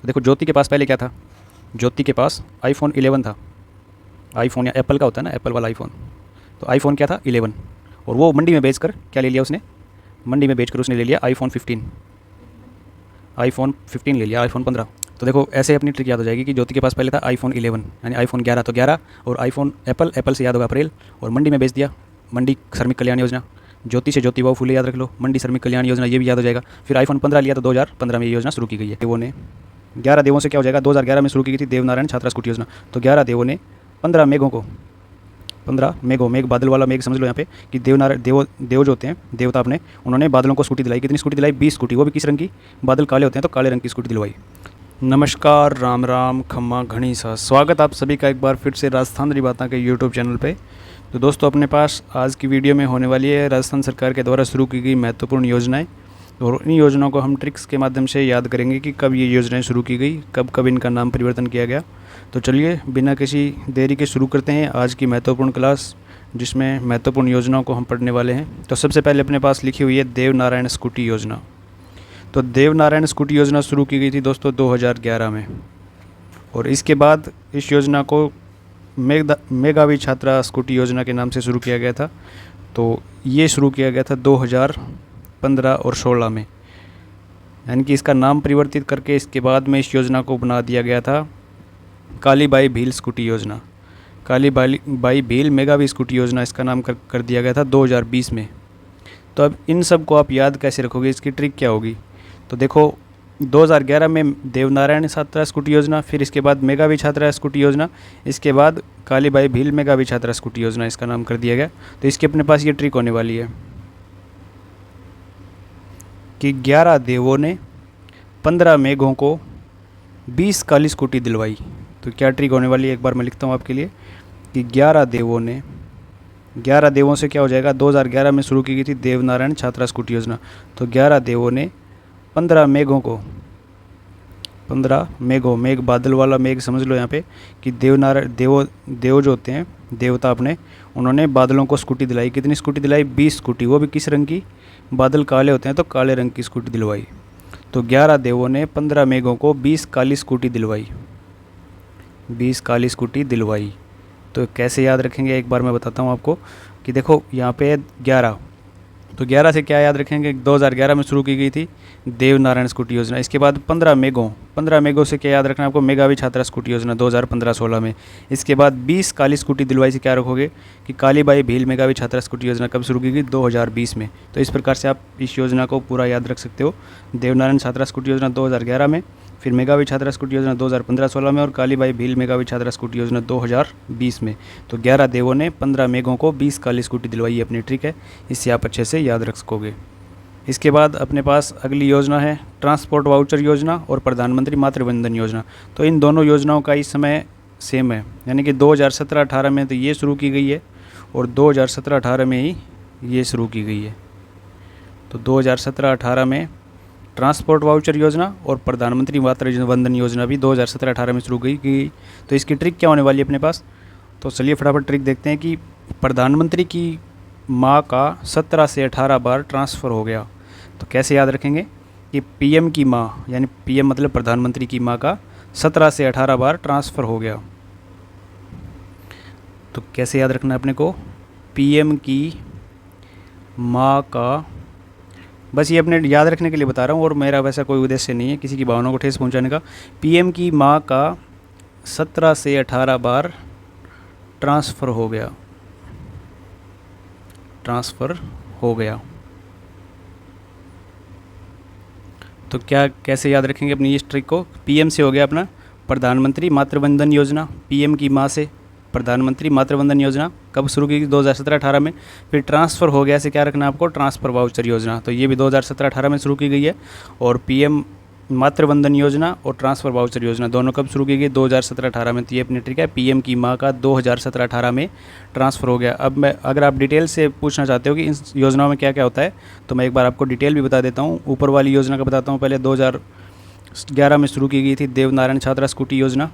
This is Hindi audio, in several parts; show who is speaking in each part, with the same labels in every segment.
Speaker 1: तो देखो ज्योति के पास पहले क्या था, ज्योति के पास आईफोन 11 था। आईफोन या एप्पल का होता है ना, एप्पल वाला आईफोन। तो आईफोन क्या था 11, और वो मंडी में बेचकर क्या ले लिया उसने, मंडी में बेचकर उसने ले लिया आईफोन 15। आईफोन 15 ले लिया, आईफोन 15। तो देखो ऐसे अपनी ट्रिक याद हो जाएगी कि ज्योति के पास पहले था आईफोन 11 यानी आईफोन 11, तो 11 और आईफोन एप्पल, एप्पल से याद होगा अप्रैल, और मंडी में बेच दिया। मंडी श्रमिक कल्याण योजना, ज्योति से ज्योतिबा फूले याद रख लो, मंडी श्रमिक कल्याण योजना ये भी याद हो जाएगा। फिर आईफोन 15 लिया तो 2015 में ये योजना शुरू की गई है। देवों ने 11 देवों से क्या हो जाएगा, 2011 में शुरू की गई थी देवनारायण छात्रा स्कूटी योजना। तो 11 देवों ने 15 मेघों को, 15 मेघों, मेघ बादल वाला मेघ समझ लो यहाँ पे कि देवनारायण देव जो होते हैं देवता अपने, उन्होंने बादलों को स्कूटी दिलाई। कितनी स्कूटी दिलाई, 20 स्कूटी, वो भी किस रंग की, बादल काले होते हैं तो काले रंग की स्कूटी दिलवाई। नमस्कार, राम राम, खम्मा घनी सा, स्वागत आप सभी का एक बार फिर से राजस्थान री बातें के यूट्यूब चैनल पे। तो दोस्तों अपने पास आज की वीडियो में होने वाली है राजस्थान सरकार के द्वारा शुरू की गई महत्वपूर्ण योजनाएं, और इन योजनाओं को हम ट्रिक्स के माध्यम से याद करेंगे कि कब ये योजनाएं शुरू की गई, कब कब इनका नाम परिवर्तन किया गया। तो चलिए बिना किसी देरी के शुरू करते हैं आज की महत्वपूर्ण क्लास, जिसमें महत्वपूर्ण योजनाओं को हम पढ़ने वाले हैं। तो सबसे पहले अपने पास लिखी हुई है देवनारायण स्कूटी योजना। तो देवनारायण स्कूटी योजना शुरू की गई थी दोस्तों 2011 में, और इसके बाद इस योजना को मेघावी छात्रा स्कूटी योजना के नाम से शुरू किया गया था। तो ये शुरू किया गया था 2015 और 16 में, यानी कि इसका नाम परिवर्तित करके इसके बाद में इस योजना को बना दिया गया था कालीबाई भील स्कूटी योजना। कालीबाई भील मेघावी स्कूटी योजना इसका नाम कर दिया गया था 2020 में। तो अब इन सब को आप याद कैसे रखोगे, इसकी ट्रिक क्या होगी। तो देखो 2011 में देवनारायण छात्रा स्कूटी योजना, फिर इसके बाद मेघावी छात्रा स्कूटी योजना, इसके बाद कालीबाई भील मेघावी छात्रा स्कूटी योजना इसका नाम कर दिया गया। तो इसके अपने पास ये ट्रिक होने वाली है कि 11 देवों ने 15 मेघों को 20 काली स्कूटी दिलवाई। तो क्या ट्रिक होने वाली है, एक बार मैं लिखता हूँ आपके लिए कि 11 देवों से क्या हो जाएगा, 2011 में शुरू की गई थी देवनारायण छात्रा स्कूटी योजना। तो 11 देवों ने 15 मेघों को, 15 मेघों, मेघ बादल वाला मेघ समझ लो यहाँ पे कि देव जो होते हैं देवता अपने, उन्होंने बादलों को स्कूटी दिलाई। कितनी स्कूटी दिलाई, 20 स्कूटी, वो भी किस रंग की, बादल काले होते हैं तो काले रंग की स्कूटी दिलवाई। तो 11 देवों ने 15 मेघों को 20 काली स्कूटी दिलवाई, 20 काली स्कूटी दिलवाई। तो कैसे याद रखेंगे एक बार मैं बताता हूँ आपको कि देखो यहाँ पे 11, तो 11 से क्या याद रखेंगे, 2011 में शुरू की गई थी देवनारायण स्कूटी योजना। इसके बाद 15 मेघों से क्या याद रखना है आपको, मेघावी छात्रा स्कूटी योजना 2015-16 में। इसके बाद 20 काली स्कूटी दिलवाई से क्या रखोगे कि कालीबाई भील मेघावी छात्रा स्कूटी योजना कब शुरू की गई, 2020 में। तो इस प्रकार से आप इस योजना को पूरा याद रख सकते हो। देवनारायण छात्रा स्कूटी योजना 2011 में, फिर मेघावी छात्रा स्कूटी योजना 2015-16 में, और कालीबाई भील मेघावी छात्रा स्कूटी योजना 2020 में। तो 11 देवों ने 15 मेघों को 20 काली स्कूटी दिलवाई, अपनी ट्रिक है, इससे आप अच्छे से याद रख सकोगे। इसके बाद अपने पास अगली योजना है ट्रांसपोर्ट वाउचर योजना और प्रधानमंत्री मातृवंदन योजना। तो इन दोनों योजनाओं का इस समय सेम है, यानी कि 2017-18 में तो ये शुरू की गई है, और 2017-18 में ही ये शुरू की गई है। तो 2017-18 में ट्रांसपोर्ट वाउचर योजना और प्रधानमंत्री मातृवंदन योजना भी 2017-18 में शुरू की गई। तो इसकी ट्रिक क्या होने वाली है अपने पास, तो चलिए फटाफट ट्रिक देखते हैं कि प्रधानमंत्री की माँ का 17 से 18 बार ट्रांसफ़र हो गया। तो कैसे याद रखेंगे कि पीएम की माँ, यानी पीएम मतलब प्रधानमंत्री की माँ का 17 से 18 बार ट्रांसफ़र हो गया। तो कैसे याद रखना है अपने को, पीएम की माँ का, बस ये अपने याद रखने के लिए बता रहा हूँ, और मेरा वैसा कोई उद्देश्य नहीं है किसी की भावनाओं को ठेस पहुँचाने का। पीएम की माँ का 17 से 18 बार ट्रांसफ़र हो गया, तो क्या कैसे याद रखेंगे अपनी इस ट्रिक को, पीएम से हो गया अपना प्रधानमंत्री मातृवंदन योजना, पीएम की माँ से प्रधानमंत्री मातृवंदन योजना कब शुरू की, 2017-18 में। फिर ट्रांसफ़र हो गया से क्या रखना आपको, ट्रांसफ़र वाउचर योजना, तो ये भी 2017-18 में शुरू की गई है। और पीएम मातृवंदन योजना और ट्रांसफ़र वाउचर योजना दोनों कब शुरू की गई, 2017-18 में। तो ये अपनी ट्रिक है, पीएम की माँ का 2017-18 में ट्रांसफ़र हो गया। अब मैं अगर आप डिटेल से पूछना चाहते हो कि इन योजनाओं में क्या क्या होता है, तो मैं एक बार आपको डिटेल भी बता देता हूँ। ऊपर वाली योजना का बताता हूँ पहले। 2011 में शुरू की गई थी देवनारायण छात्रा स्कूटी योजना।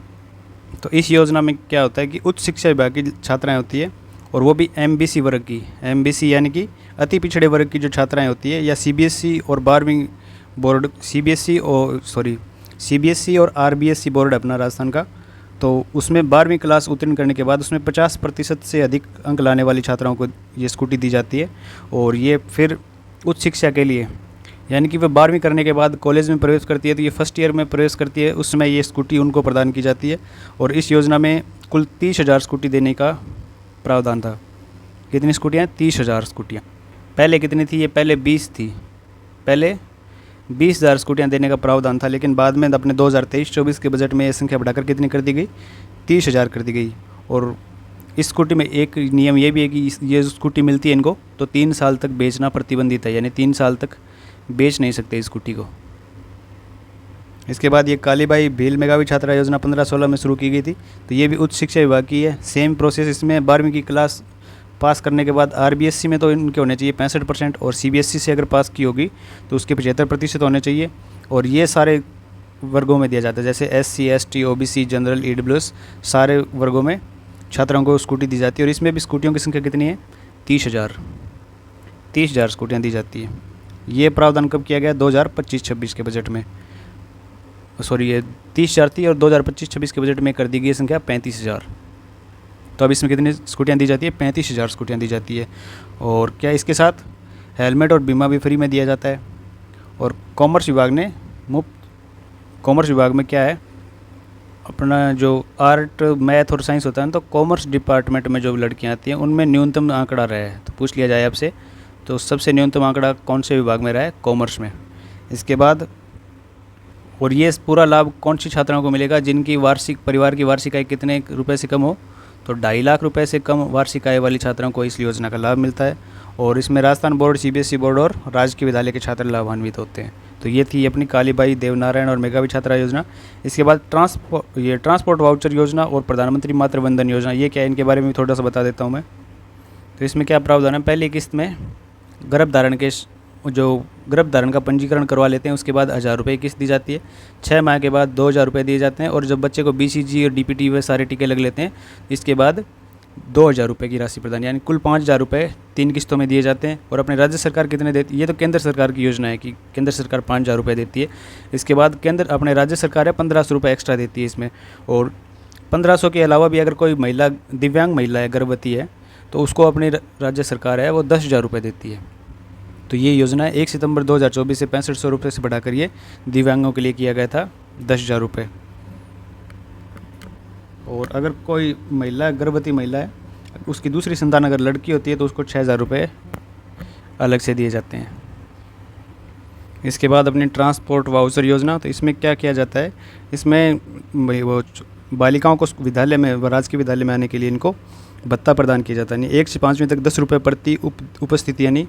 Speaker 1: तो इस योजना में क्या होता है कि उच्च शिक्षा विभाग की छात्राएँ होती है, और वो भी MBC वर्ग की, MBC यानी कि अति पिछड़े वर्ग की जो छात्राएँ होती है, या CBSE और 12वीं बोर्ड, CBSE और सीबीएसई और आरबीएसई बोर्ड है अपना राजस्थान का, तो उसमें 12वीं क्लास उत्तीर्ण करने के बाद उसमें 50% से अधिक अंक लाने वाली छात्राओं को ये स्कूटी दी जाती है। और ये फिर उच्च शिक्षा के लिए, यानी कि वह 12वीं करने के बाद कॉलेज में प्रवेश करती है, तो ये फर्स्ट ईयर में प्रवेश करती है, उस समय ये स्कूटी उनको प्रदान की जाती है। और इस योजना में कुल 30,000 स्कूटी देने का प्रावधान था। कितनी स्कूटियाँ? 30,000 स्कूटियाँ। पहले कितनी थी? ये पहले 20 थी। पहले 20,000 स्कूटियाँ देने का प्रावधान था, लेकिन बाद में अपने 2023-24 के बजट में ये संख्या बढ़ाकर कितनी कर दी गई? 30,000 कर दी गई। और इस स्कूटी में एक नियम ये भी है कि ये स्कूटी मिलती है इनको तो 3 साल तक बेचना प्रतिबंधित है, यानी 3 साल तक बेच नहीं सकते इस स्कूटी को। इसके बाद ये कालीबाई भील मेधावी छात्रा योजना 15-16 में शुरू की गई थी, तो ये भी उच्च शिक्षा विभाग की है। सेम प्रोसेस, इसमें 12वीं की क्लास पास करने के बाद आरबीएसई में तो इनके होने चाहिए 65% और सीबीएसई से अगर पास की होगी तो उसके 75% होने चाहिए। और ये सारे वर्गों में दिया जाता है, जैसे SC ST OBC general EWS सारे वर्गों में छात्राओं को स्कूटी दी जाती है। और इसमें भी स्कूटियों की संख्या कितनी है? 30,000 स्कूटियाँ दी जाती है। ये प्रावधान कब किया गया? 2025-26 के बजट में। सॉरी, ये 30,000 थी और 2025-26 के बजट में कर दी गई संख्या 35,000। तो अब इसमें कितनी स्कूटियाँ दी जाती है? 35,000 स्कूटियाँ दी जाती है। और क्या इसके साथ हेलमेट और बीमा भी फ्री में दिया जाता है। और कॉमर्स विभाग ने मुफ्त, कॉमर्स विभाग में क्या है अपना जो आर्ट मैथ और साइंस होता है ना, तो कॉमर्स डिपार्टमेंट में जो लड़कियाँ आती हैं उनमें न्यूनतम आंकड़ा रहा है। तो पूछ लिया जाए आपसे, तो सबसे न्यूनतम आंकड़ा कौन से विभाग में रहा है? कॉमर्स में। इसके बाद और ये पूरा लाभ कौन सी छात्राओं को मिलेगा? जिनकी वार्षिक परिवार की वार्षिक आय कितने रुपए से कम हो, तो 2.5 लाख रुपए से कम वार्षिक आय वाली छात्राओं को इस योजना का लाभ मिलता है। और इसमें राजस्थान बोर्ड, सीबीएसई बोर्ड और राजकीय विद्यालय के छात्र लाभान्वित होते हैं। तो ये थी अपनी कालीबाई देवनारायण और मेधावी छात्रा योजना। इसके बाद ट्रांसपोर्ट वाउचर योजना और प्रधानमंत्री मातृ वंदन योजना, ये क्या है इनके बारे में भी थोड़ा सा बता देता हूँ मैं। तो इसमें क्या प्रावधान है? पहली किस्त में गर्भधारण का पंजीकरण करवा लेते हैं, उसके बाद 1,000 रुपये किस्त दी जाती है। 6 माह के बाद 2,000 रुपये दिए जाते हैं। और जब बच्चे को BCG और DPT वे सारे टीके लग लेते हैं, इसके बाद 2,000 रुपये की राशि प्रदान, यानी कुल 5,000 रुपये 3 किस्तों में दिए जाते हैं। और अपने राज्य सरकार कितने देती है? ये तो केंद्र सरकार की योजना है कि केंद्र सरकार 5,000 रुपये देती है। इसके बाद अपने राज्य सरकार है 1,500 रुपये एक्स्ट्रा देती है इसमें। और 1,500 के अलावा भी अगर कोई महिला दिव्यांग महिला है, गर्भवती है, तो उसको अपनी राज्य सरकार है वो 10,000 रुपये देती है। तो ये योजना 1 सितंबर 2024 से 6500 रुपये से बढ़ाकर ये दिव्यांगों के लिए किया गया था 10,000 रुपये। और अगर कोई महिला, गर्भवती महिला है, उसकी दूसरी संतान अगर लड़की होती है तो उसको 6,000 रुपये अलग से दिए जाते हैं। इसके बाद अपनी ट्रांसपोर्ट वाउचर योजना, तो इसमें क्या किया जाता है? इसमें वो बालिकाओं को विद्यालय में, राजकीय विद्यालय में आने के लिए इनको भत्ता प्रदान किया जाता है। यानी 1 से 5वीं तक 10 रुपये प्रति उपस्थिति, यानी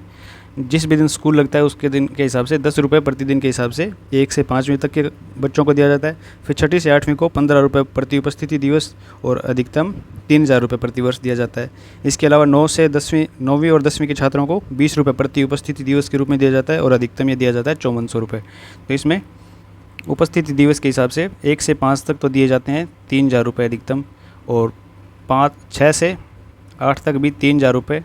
Speaker 1: जिस भी दिन स्कूल लगता है उसके दिन के हिसाब से 10 रुपये प्रतिदिन के हिसाब से 1 से 5वीं तक के बच्चों को दिया जाता है। फिर 6ठी से 8वीं को 15 रुपये प्रति उपस्थिति दिवस और अधिकतम 3,000 रुपये प्रति वर्ष दिया जाता है। इसके अलावा 9वीं और 10वीं के छात्रों को 20 रुपये प्रति उपस्थिति दिवस के रूप में दिया जाता है और अधिकतम ये दिया जाता है 5400 रुपये। तो इसमें उपस्थिति दिवस के हिसाब से 1 से 5 तक तो दिए जाते हैं 3,000 रुपये अधिकतम, और 6 से 8 तक भी 3,000 रुपये,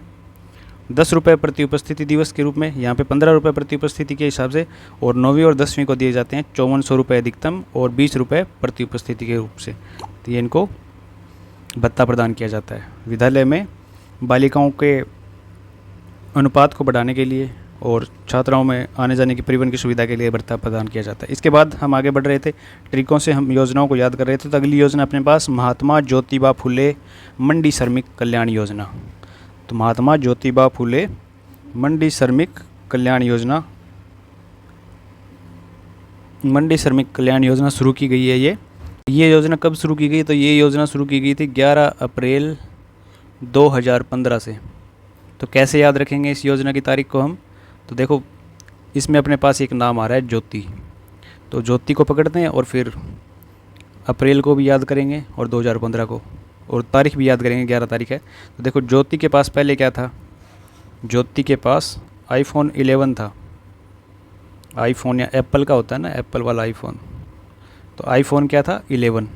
Speaker 1: 10 रुपये प्रति उपस्थिति दिवस के रूप में, यहाँ पे 15 रुपये प्रति उपस्थिति के हिसाब से। और 9वीं और 10वीं को दिए जाते हैं 5400 रुपये अधिकतम और 20 रुपये प्रति उपस्थिति के रूप से। तो ये इनको भत्ता प्रदान किया जाता है। विद्यालय में बालिकाओं के अनुपात को बढ़ाने के लिए और छात्राओं में आने जाने की परिवहन की सुविधा के लिए भत्ता प्रदान किया जाता है। इसके बाद हम आगे बढ़ रहे थे, ट्रिकों से हम योजनाओं को याद कर रहे थे। तो अगली योजना अपने पास महात्मा ज्योतिबा फुले मंडी श्रमिक कल्याण योजना। तो महात्मा ज्योतिबा फुले मंडी श्रमिक कल्याण योजना, मंडी श्रमिक कल्याण योजना शुरू की गई है। ये योजना कब शुरू की गई? तो ये योजना शुरू की गई थी 11 अप्रैल 2015 से। तो कैसे याद रखेंगे इस योजना की तारीख को हम? तो देखो, इसमें अपने पास एक नाम आ रहा है ज्योति, तो ज्योति को पकड़ते हैं और फिर अप्रैल को भी याद करेंगे और 2015 को, और तारीख भी याद करेंगे, 11 तारीख है। तो देखो, ज्योति के पास पहले क्या था? ज्योति के पास iPhone 11 था। आईफोन या एप्पल का होता है ना, एप्पल वाला आईफोन। तो आईफोन क्या था? 11।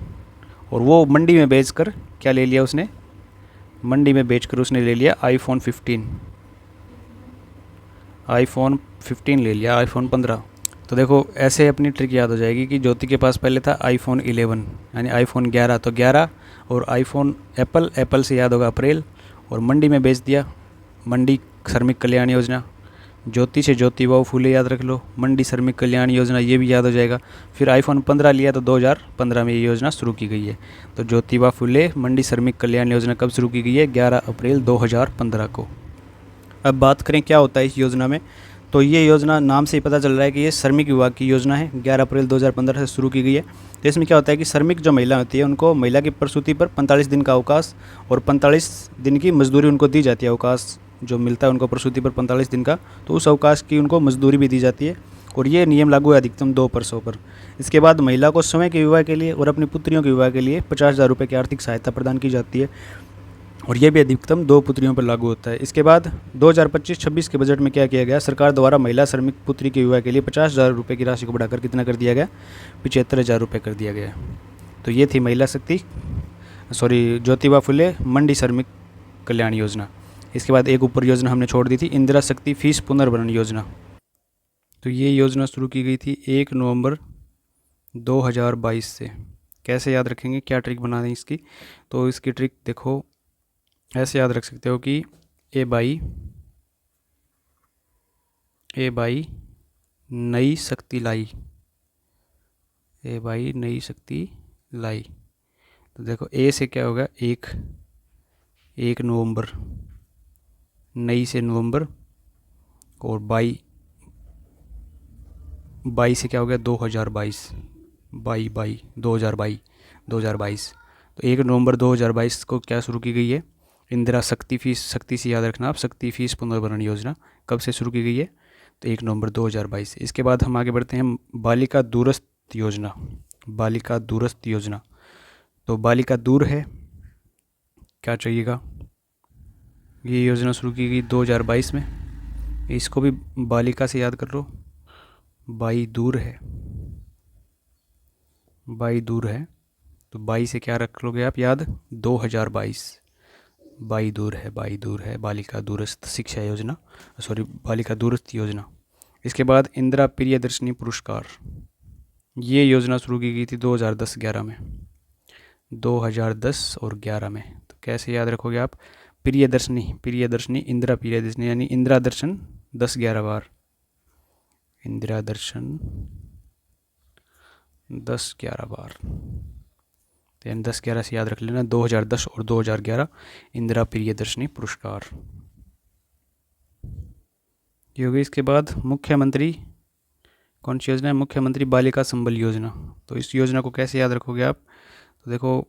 Speaker 1: और वो मंडी में बेचकर क्या ले लिया उसने? मंडी में बेचकर उसने ले लिया iPhone 15। iPhone 15 ले लिया, iPhone 15। तो देखो ऐसे अपनी ट्रिक याद हो जाएगी कि ज्योति के पास पहले था आईफोन 11 यानी आईफोन 11, तो 11 और आईफोन एप्पल से याद होगा अप्रैल, और मंडी में बेच दिया, मंडी श्रमिक कल्याण योजना। ज्योति से ज्योतिबा फूले याद रख लो, मंडी श्रमिक कल्याण योजना ये भी याद हो जाएगा। फिर आईफोन 15 लिया तो 2015 में ये योजना शुरू की गई है। तो ज्योतिबा फूले मंडी श्रमिक कल्याण योजना कब शुरू की गई है? 11 अप्रैल 2015 को। अब बात करें क्या होता है इस योजना में, तो ये योजना नाम से ही पता चल रहा है कि ये श्रमिक विभाग की योजना है, 11 अप्रैल 2015 से शुरू की गई है। तो इसमें क्या होता है कि श्रमिक जो महिला होती है उनको महिला की प्रसूति पर 45 दिन का अवकाश और 45 दिन की मजदूरी उनको दी जाती है। अवकाश जो मिलता है उनको प्रसूति पर 45 दिन का, तो उस अवकाश की उनको मजदूरी भी दी जाती है। और ये नियम लागू है अधिकतम 2% पर। इसके बाद महिला को स्वयं के विवाह के लिए और अपनी पुत्रियों के विवाह के लिए 50,000 रुपये की आर्थिक सहायता प्रदान की जाती है, और ये भी अधिकतम 2 पुत्रियों पर लागू होता है। इसके बाद 2025-26 के बजट में क्या किया गया? सरकार द्वारा महिला श्रमिक पुत्री के विवाह के लिए 50,000 रुपये की राशि को बढ़ाकर कितना कर दिया गया? 75,000 रुपये कर दिया गया। तो ये थी ज्योतिबा फुले मंडी श्रमिक कल्याण योजना। इसके बाद एक ऊपर योजना हमने छोड़ दी थी, इंदिरा शक्ति फीस पुनर्भरण योजना। तो ये योजना शुरू की गई थी 1 नवंबर 2022 से। कैसे याद रखेंगे, क्या ट्रिक बना दें इसकी? तो इसकी ट्रिक देखो, ऐसे याद रख सकते हो कि ए बाई नई शक्ति लाई, ए बाई नई शक्ति लाई। तो देखो ए से क्या होगा? 1 नवंबर, नई से नवंबर, और बाई से क्या हो गया? 2022, बाई 2022। तो 1 नवंबर 2022 को क्या शुरू की गई है? इंदिरा शक्ति फीस, शक्ति से याद रखना आप, शक्ति फीस पुनर्भरण योजना कब से शुरू की गई है? तो 1 नवंबर 2022। इसके बाद हम आगे बढ़ते हैं, बालिका दूरस्थ योजना। बालिका दूरस्थ योजना, तो बालिका दूर है, क्या चाहिएगा? ये योजना शुरू की गई 2022 में, इसको भी बालिका से याद कर लो। बाई दूर है, तो बाई से क्या रख लोगे आप याद? 2022। बाई दूर है, बालिका दूरस्थ शिक्षा योजना, बालिका दूरस्थ योजना। इसके बाद इंदिरा प्रियदर्शनी पुरस्कार, ये योजना शुरू की गई थी 2010-11 में, 2010 और 11 में। तो कैसे याद रखोगे आप? प्रियदर्शनी, इंदिरा प्रियदर्शनी यानी इंदिरा दर्शन 10-11 बार, इंदिरा दर्शन 10-11 बार। तो यानी 10-11 से याद रख लेना, 2010 और 2011 इंदिरा प्रियदर्शनी पुरस्कार। ये हो गई। इसके बाद मुख्यमंत्री, कौन सी योजना है? मुख्यमंत्री बालिका संबल योजना। तो इस योजना को कैसे याद रखोगे आप? तो देखो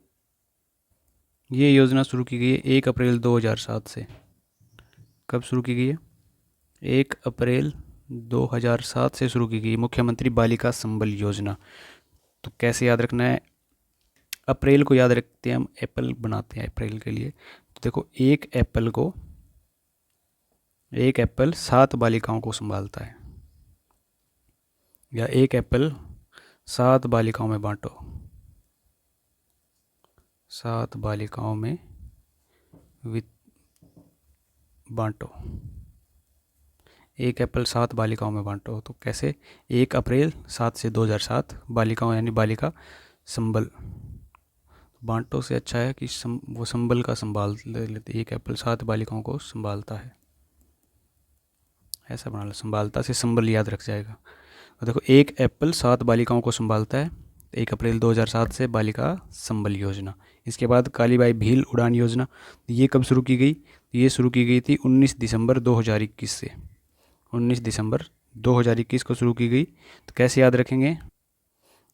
Speaker 1: ये योजना शुरू की गई है 1 अप्रैल 2007 से। कब शुरू की गई है? 1 अप्रैल 2007 से शुरू की गई मुख्यमंत्री बालिका संबल योजना। तो कैसे याद रखना है? अप्रैल को याद रखते हैं हम, एप्पल बनाते हैं अप्रैल के लिए। तो देखो एक एप्पल 7 बालिकाओं को संभालता है, या एक एप्पल 7 बालिकाओं में बांटो, 7 बालिकाओं में बांटो, एक एप्पल 7 बालिकाओं में बांटो। तो कैसे? 1 अप्रैल 7 से 2007 बालिकाओं यानी बालिका संबल, बांटो से अच्छा है कि वो संबल का संभाल लेते। 1 एप्पल 7 बालिकाओं को संभालता है, ऐसा बना लो, संभालता से संबल याद रख जाएगा। तो देखो 1 एप्पल 7 बालिकाओं को संभालता है, 1 अप्रैल 2007 से बालिका संबल योजना। इसके बाद कालीबाई भील उड़ान योजना, ये कब शुरू की गई? ये शुरू की गई थी 19 दिसंबर 2021 से, 19 दिसंबर 2021 को शुरू की गई। तो कैसे याद रखेंगे?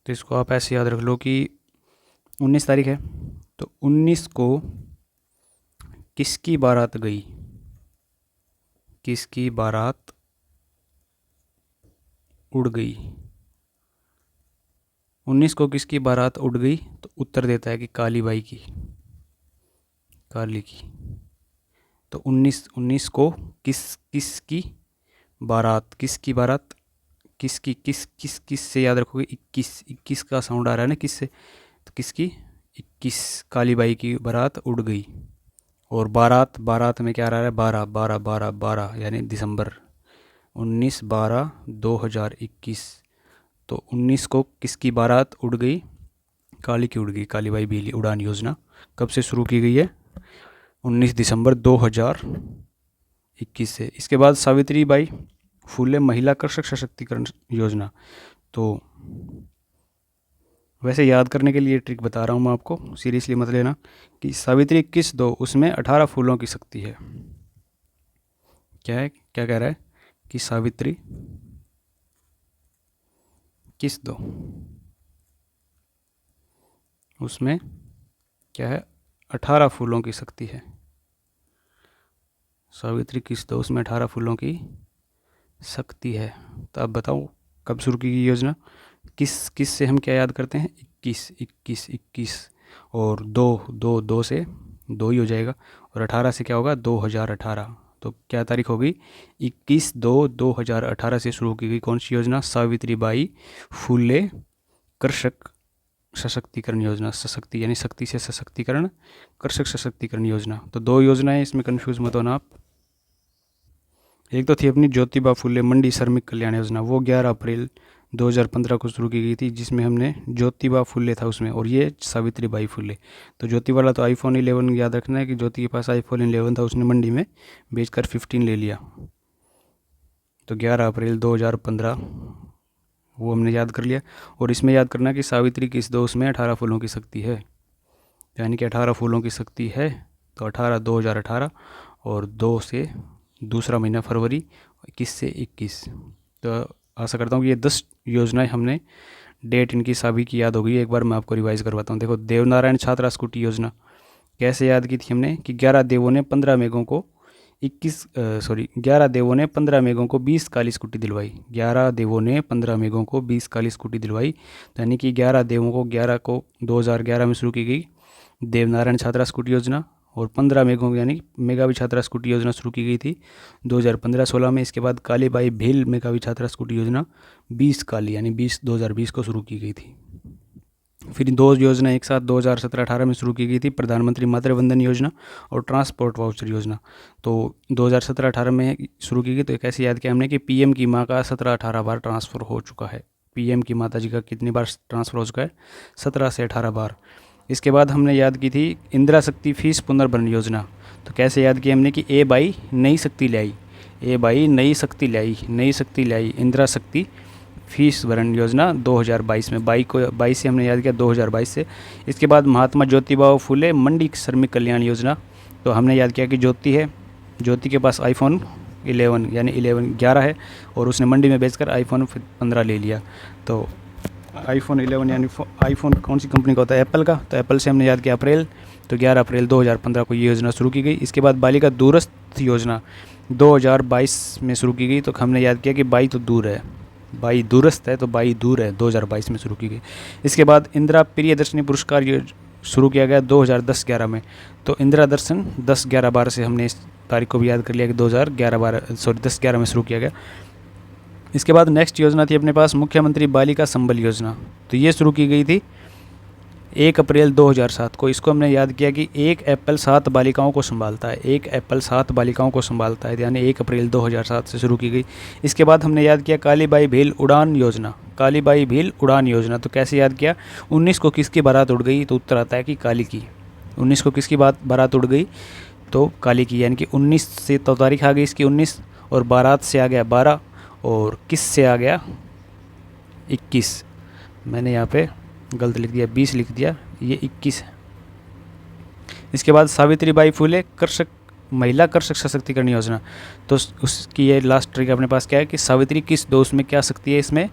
Speaker 1: तो इसको आप ऐसे याद रख लो कि 19 तारीख है, तो 19 को किसकी बारात गई? किसकी बारात उड़ गई? 19 को किसकी बारात उड़ गई? तो उत्तर देता है कि कालीबाई की, काली की। तो 19 को किसकी बारात, किसकी बारात, किस से याद रखोगे? 21 का साउंड आ रहा है ना किस से, तो किसकी? 21, कालीबाई की बारात उड़ गई। और बारात में क्या आ रहा है? 12 यानी दिसंबर, 19/12/2021 तो 19 को किसकी बारात उड़ गई? काली की उड़ गई, काली बाई बिजली उड़ान योजना कब से शुरू की गई है? 19 दिसंबर 2021 से। इसके बाद सावित्री बाई फुले महिला कृषक सशक्तिकरण योजना। तो वैसे याद करने के लिए ट्रिक बता रहा हूँ मैं आपको, सीरियसली मत लेना, कि सावित्री किस दो, उसमें 18 फूलों की शक्ति है। क्या है, क्या कह रहा है कि सावित्री किस दो, उसमें क्या है, 18 फूलों की शक्ति है। सावित्री किस दो, उसमें 18 फूलों की शक्ति है। तो अब बताओ कब शुरू की गई योजना? किस से हम क्या याद करते हैं? 21 और दो से 2 ही हो जाएगा, और 18 से क्या होगा? 2018। तो क्या तारीख होगी? 21/2/2018 से शुरू की गई कौन सी योजना? सावित्री बाई फुले कृषक सशक्तिकरण योजना। सशक्ति यानी शक्ति से सशक्तिकरण, कृषक सशक्तिकरण योजना। तो 2 योजनाएं, इसमें कंफ्यूज मत होना आप। एक तो थी अपनी ज्योतिबा फुले मंडी श्रमिक कल्याण योजना, वो 11 अप्रैल 2015 को शुरू की गई थी, जिसमें हमने ज्योतिबा फुले था उसमें, और ये सावित्री बाई फुले। तो ज्योति वाला तो iPhone 11 याद रखना है कि ज्योति के पास iPhone 11 था, उसने मंडी में बेचकर 15 ले लिया। तो 11 अप्रैल 2015 वो हमने याद कर लिया। और इसमें याद करना कि सावित्री किस दो, उसमें 18 फूलों की शक्ति है, यानी कि 18 फूलों की शक्ति है। तो 18/2018 और 2 से दूसरा महीना फरवरी, 21 से 21। तो आशा करता हूँ कि ये 10 योजनाएं हमने डेट इनकी सभी की याद हो गई। एक बार मैं आपको रिवाइज करवाता हूँ। देखो, देवनारायण छात्रा स्कूटी योजना कैसे याद की थी हमने कि 11 देवों ने 15 मेघों को 11 देवों ने 15 मेघों को 20 काली स्कूटी दिलवाई। 11 देवों ने 15 मेघों को 20 काली स्कूटी दिलवाई, यानी कि 11 देवों को 11 को 2011 में शुरू की गई देवनारायण छात्रा स्कूटी योजना, और 15 मेघों यानी मेघावी छात्रा स्कूटी योजना शुरू की गई थी 2015-16 में। इसके बाद काली बाई भेल मेघावी छात्रा स्कूटी योजना 20 काली यानी 2020 को शुरू की गई थी। फिर 2 योजना एक साथ 2017-18 में शुरू की गई थी, प्रधानमंत्री मातृ वंदन योजना और ट्रांसपोर्ट वाउचर योजना। तो 2017-18 में शुरू की गई। तो एक ऐसे याद किया हमने कि पीएम की माँ का 17-18 बार ट्रांसफ़र हो चुका है। पीएम की माता जी का कितनी बार ट्रांसफ़र हो चुका है? 17 से 18 बार। इसके बाद हमने याद की थी इंदिरा शक्ति फीस पुनर्भरण योजना। तो कैसे याद किया हमने कि ए बाई नई शक्ति लाई, ए बाई नई शक्ति लाई, नई शक्ति लाई इंदिरा शक्ति फीस भरण योजना 2022 में। 22 से हमने याद किया 2022 से। इसके बाद महात्मा ज्योतिबा फुले मंडी श्रमिक कल्याण योजना। तो हमने याद किया कि ज्योति है, ज्योति के पास iPhone 11 यानी 11 है, और उसने मंडी में बेचकर iPhone 15 ले लिया। तो iPhone 11 यानी iPhone कौन सी कंपनी का होता है? एप्पल का। तो एप्पल से हमने याद किया अप्रैल। तो 11 अप्रैल 2015 को ये योजना शुरू की गई। इसके बाद बालिका दूरस्थ योजना 2022 में शुरू की गई। तो हमने याद किया कि बाई तो दूर है, बाई दूरस्थ है, तो बाई दूर है 2022 में शुरू की गई। इसके बाद इंदिरा प्रियदर्शनी पुरस्कार शुरू किया गया 2010-11 में। तो इंदिरा दर्शन 10-11-12 से हमने इस तारीख को भी याद कर लिया कि 10-11 में शुरू किया गया। इसके बाद नेक्स्ट योजना थी अपने पास मुख्यमंत्री बालिका संबल योजना। तो ये शुरू की गई थी 1 अप्रैल 2007 को। इसको हमने याद किया कि 1 एप्पल 7 बालिकाओं को संभालता है, 1 एप्पल 7 बालिकाओं को संभालता है, यानी 1 अप्रैल 2007 से शुरू की गई। इसके बाद हमने याद किया काली बाई भेल उड़ान योजना, काली बाई भेल उड़ान योजना। तो कैसे याद किया? 19 को किसकी बारात उड़ गई? तो उत्तर आता है कि काली की। 19 को किसकी बारात उड़ गई? तो काली की, यानी कि 19 से तो तारीख आ गई इसकी 19, और बारात से आ गया 12, और किस से आ गया 21। मैंने यहाँ पे गलत लिख दिया, 20 लिख दिया, ये 21 है। इसके बाद सावित्री बाई फुले कृषक महिला कृषक सशक्तिकरण योजना। तो उसकी ये लास्ट ट्रिक अपने पास क्या है कि सावित्री किस दो, उसमें क्या शक्ति है?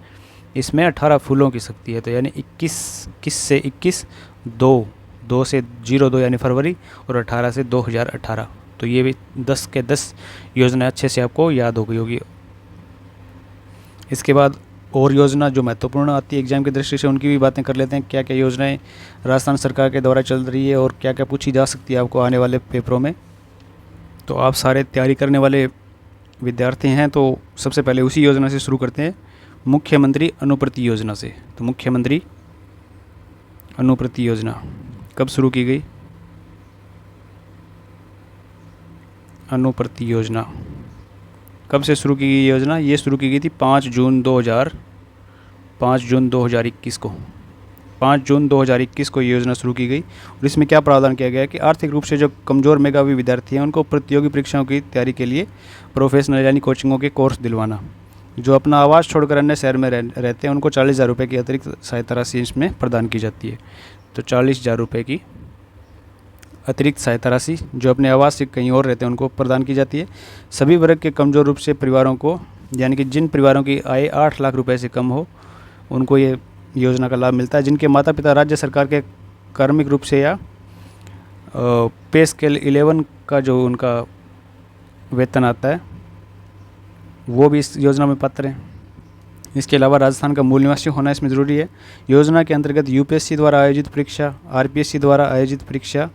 Speaker 1: इसमें 18 फूलों की शक्ति है। तो यानी 21 किस से 21, 2 से 02 यानी फरवरी, और 18 से 2018। तो ये भी 10 के 10 योजना अच्छे से आपको याद हो गई होगी। इसके बाद और योजना जो महत्वपूर्ण आती है एग्जाम की दृष्टि से, उनकी भी बातें कर लेते हैं। क्या क्या योजनाएं राजस्थान सरकार के द्वारा चल रही है और क्या क्या पूछी जा सकती है आपको आने वाले पेपरों में। तो आप सारे तैयारी करने वाले विद्यार्थी हैं, तो सबसे पहले उसी योजना से शुरू करते हैं, मुख्यमंत्री अनुप्रति योजना से। तो मुख्यमंत्री अनुप्रति योजना कब शुरू की गई? अनुप्रति योजना कब से शुरू की गई योजना? ये शुरू की गई थी 5 जून 2000 5 जून 2021 को 5 जून 2021 को ये योजना शुरू की गई। और इसमें क्या प्रावधान किया गया है कि आर्थिक रूप से जो कमज़ोर मेधावी विद्यार्थी हैं उनको प्रतियोगी परीक्षाओं की तैयारी के लिए प्रोफेशनल यानी कोचिंगों के कोर्स दिलवाना। जो अपना आवास छोड़कर अन्य शहर में रहते हैं उनको 40,000 रुपये की अतिरिक्त सहायता राशि इसमें प्रदान की जाती है। तो 40,000 रुपये की अतिरिक्त सहायता राशि जो अपने आवास से कहीं और रहते हैं उनको प्रदान की जाती है। सभी वर्ग के कमज़ोर रूप से परिवारों को, यानी कि जिन परिवारों की आय 8 लाख रुपए से कम हो, उनको ये योजना का लाभ मिलता है। जिनके माता पिता राज्य सरकार के कार्मिक रूप से या पे स्केल 11 का जो उनका वेतन आता है वो भी इस योजना में पात्र हैं। इसके अलावा राजस्थान का मूल निवासी होना इसमें ज़रूरी है। योजना के अंतर्गत यूपीएससी द्वारा आयोजित परीक्षा, आरपीएससी द्वारा आयोजित परीक्षा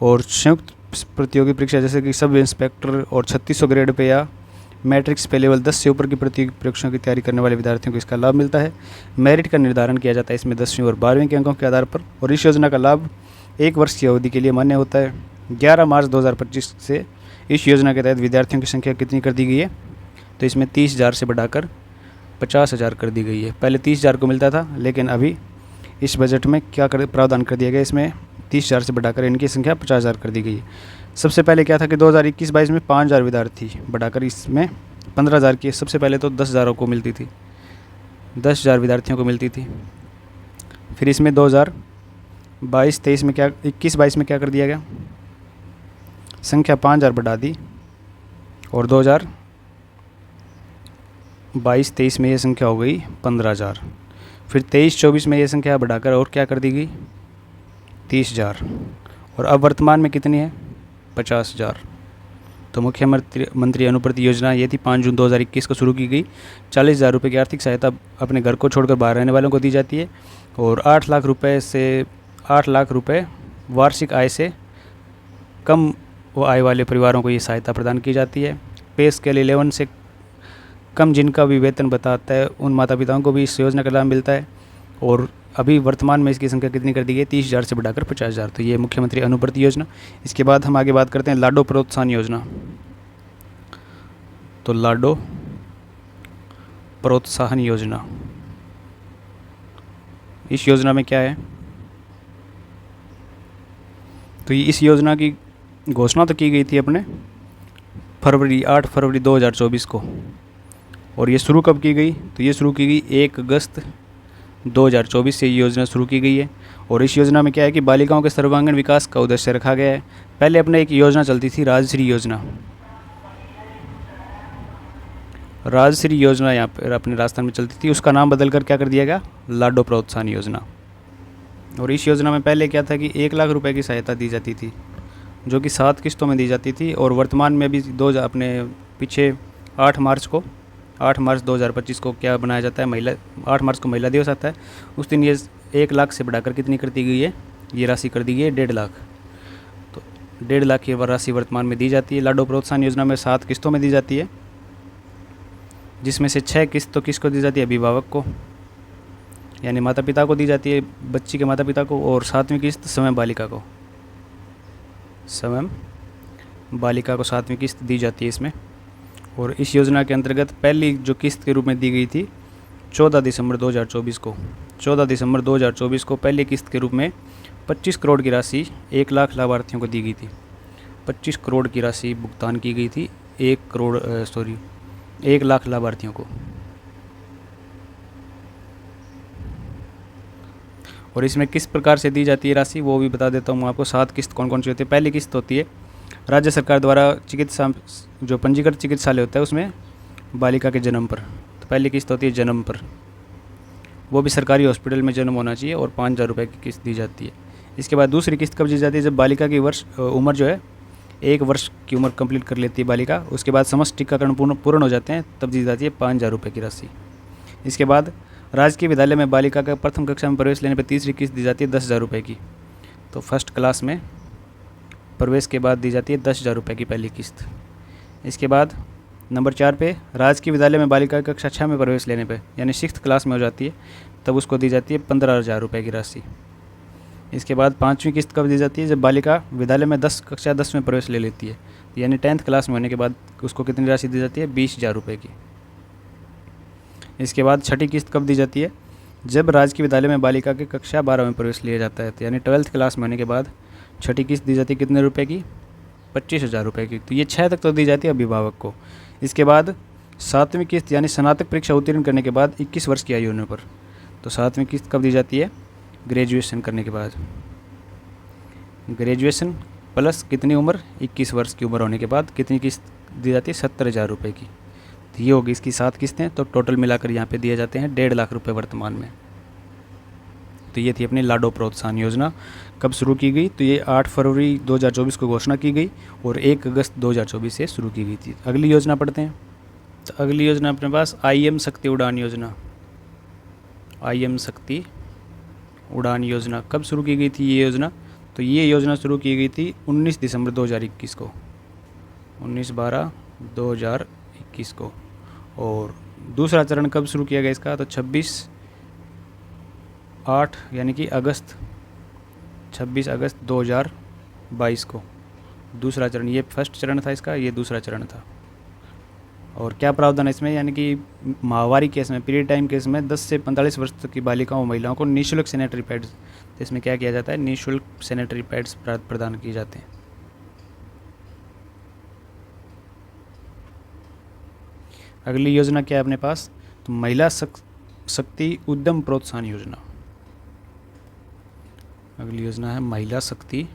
Speaker 1: और संयुक्त प्रतियोगी परीक्षा जैसे कि सब इंस्पेक्टर और 3600 ग्रेड पे या मैट्रिक्स पे लेवल 10 से ऊपर की प्रतियोगी परीक्षाओं की तैयारी करने वाले विद्यार्थियों को इसका लाभ मिलता है। मेरिट का निर्धारण किया जाता है इसमें 10वीं और 12वीं के अंकों के आधार पर, और इस योजना का लाभ 1 वर्ष की अवधि के लिए मान्य होता है। 11 मार्च 2025 से इस योजना के तहत विद्यार्थियों की संख्या कितनी कर दी गई है, तो इसमें 30,000 से बढ़ाकर 50,000 कर दी गई है। पहले 30,000 को मिलता था, लेकिन अभी इस बजट में क्या प्रावधान कर दिया गया, इसमें 30,000 से बढ़ाकर इनकी संख्या 50,000 कर दी गई है। सबसे पहले क्या था कि 2021-22 में 5,000 विद्यार्थी बढ़ाकर इसमें 15,000 की, सबसे पहले तो 10,000 को मिलती थी, 10,000 विद्यार्थियों को मिलती थी। फिर इसमें 2022-23 में क्या, 21-22 में क्या कर दिया गया, संख्या 5,000 बढ़ा दी और 2022-23 में ये संख्या हो गई 15,000। फिर 23-24 में ये संख्या बढ़ाकर और क्या कर दी गई, 30,000, और अब वर्तमान में कितनी है, 50,000। तो मुख्यमंत्री अनुप्रति योजना ये थी 5 जून 2021 को शुरू की गई। 40,000 रुपये की आर्थिक सहायता अपने घर को छोड़कर बाहर रहने वालों को दी जाती है, और 8 लाख रुपये वार्षिक आय से कम आय वाले परिवारों को ये सहायता प्रदान की जाती है। पे स्केल 11 से कम जिनका भी वेतन बताता है उन माता पिताओं को भी इस योजना का लाभ मिलता है। और अभी वर्तमान में इसकी संख्या कितनी कर दी गई, 30,000 से बढ़ाकर 50,000। तो ये मुख्यमंत्री अनुप्रति योजना। इसके बाद हम आगे बात करते हैं लाडो प्रोत्साहन योजना। तो लाडो प्रोत्साहन योजना, इस योजना में क्या है, तो इस योजना की घोषणा तो की गई थी अपने 8 फरवरी 2024 को, और ये शुरू कब की गई, तो ये शुरू की गई 1 अगस्त 2024 से ये योजना शुरू की गई है। और इस योजना में क्या है कि बालिकाओं के सर्वांगीण विकास का उद्देश्य रखा गया है। पहले अपने एक योजना चलती थी राजश्री योजना, राजश्री योजना यहाँ पर अपने राजस्थान में चलती थी, उसका नाम बदल कर क्या कर दिया गया, लाडो प्रोत्साहन योजना। और इस योजना में पहले क्या था कि 1 लाख रुपए की सहायता दी जाती थी, जो कि 7 किस्तों में दी जाती थी। और वर्तमान में भी अपने पीछे 8 मार्च 2025 को क्या बनाया जाता है, 8 मार्च को महिला दिवस आता है, उस दिन ये 1 लाख से बढ़ाकर कितनी कर दी गई है, ये राशि कर दी गई है 1.5 लाख। तो 1.5 लाख की राशि वर्तमान में दी जाती है। लाडो प्रोत्साहन योजना में 7 किस्तों में दी जाती है, जिसमें से 6 किस्त तो किसको दी जाती है, अभिभावक को, यानी माता पिता को दी जाती है, बच्ची के माता पिता को, और 7वीं किस्त स्वयं बालिका को 7वीं किस्त दी जाती है इसमें। और इस योजना के अंतर्गत पहली जो किस्त के रूप में दी गई थी 14 दिसंबर 2024 को पहली किस्त के रूप में 25 करोड़ की राशि 1 लाख लाभार्थियों को दी गई थी। 25 करोड़ की राशि भुगतान की गई थी 1 लाख लाभार्थियों को। और इसमें किस प्रकार से दी जाती है राशि वो भी बता देता हूँ आपको। 7 किस्त कौन कौन सी होती है। पहली किस्त होती है राज्य सरकार द्वारा चिकित्सा जो पंजीकृत चिकित्सालय होता है उसमें बालिका के जन्म पर, तो पहली किस्त होती है जन्म पर, वो भी सरकारी हॉस्पिटल में जन्म होना चाहिए, और 5,000 रुपये की किस्त दी जाती है। इसके बाद दूसरी किस्त कब दी जाती है, जब बालिका की उम्र जो है 1 वर्ष की उम्र कंप्लीट कर लेती है बालिका, उसके बाद समस्त टीकाकरण पूर्ण हो जाते हैं, तब दी जाती है 5,000 रुपये की राशि। इसके बाद राजकीय विद्यालय में बालिका का प्रथम कक्षा में प्रवेश लेने पर तीसरी किस्त दी जाती है 10,000 रुपये की। तो फर्स्ट क्लास में प्रवेश के बाद दी जाती है 10,000 रुपये की पहली किस्त। इसके बाद नंबर 4 पे राजकीय विद्यालय में बालिका कक्षा 6 में प्रवेश लेने पे, यानी 6th क्लास में हो जाती है, तब उसको दी जाती है 15,000 रुपये की राशि। इसके बाद 5वीं किस्त कब दी जाती है, जब बालिका विद्यालय में कक्षा 10 में प्रवेश ले लेती है, यानी 10th क्लास में होने के बाद उसको कितनी राशि दी जाती है, 20,000 रुपये की। इसके बाद छठी किस्त कब दी जाती है, जब राजकीय विद्यालय में बालिका की कक्षा 12 में प्रवेश लिया जाता है, तो यानी 12th क्लास में होने के बाद छठी किस्त दी जाती है कितने रुपए की? 25,000 रुपये की। तो ये 6 तक तो दी जाती है अभिभावक को। इसके बाद 7वीं किस्त यानी स्नातक परीक्षा उत्तीर्ण करने के बाद 21 वर्ष की आयु होने पर, तो 7वीं किस्त कब दी जाती है? ग्रेजुएशन करने के बाद। ग्रेजुएशन प्लस कितनी उम्र? 21 वर्ष की उम्र होने के बाद कितनी किस्त दी जाती है? 70,000 रुपये की। तो ये होगी इसकी 7 किस्तें। तो टोटल मिलाकर यहाँ पे दिए जाते हैं 1.5 लाख रुपये वर्तमान में। तो ये थी अपनी लाडो प्रोत्साहन योजना। कब शुरू की गई? तो ये 8 फरवरी 2024 को घोषणा की गई और 1 अगस्त 2024 से शुरू की गई थी। अगली योजना पढ़ते हैं। तो अगली योजना अपने पास IM शक्ति उड़ान योजना। IM शक्ति उड़ान योजना कब शुरू की गई थी ये योजना? तो ये योजना शुरू की गई थी 19 दिसंबर 2021 को, 19/12/2021 को। और दूसरा चरण कब शुरू किया गया इसका? तो 26/8 यानी कि 26 अगस्त 2022 को दूसरा चरण। ये फर्स्ट चरण था इसका, ये दूसरा चरण था। और क्या प्रावधान है इसमें? यानी कि माहवारी केस में, पीरियड टाइम केस में 10 से 45 वर्ष तक की बालिकाओं और महिलाओं को निःशुल्क सैनिटरी पैड्स, तो इसमें क्या किया जाता है? निःशुल्क सैनिटरी पैड्स प्रदान किए जाते हैं। अगली योजना क्या है अपने पास? तो महिला शक्ति उद्यम प्रोत्साहन योजना। अगली योजना है महिला शक्ति,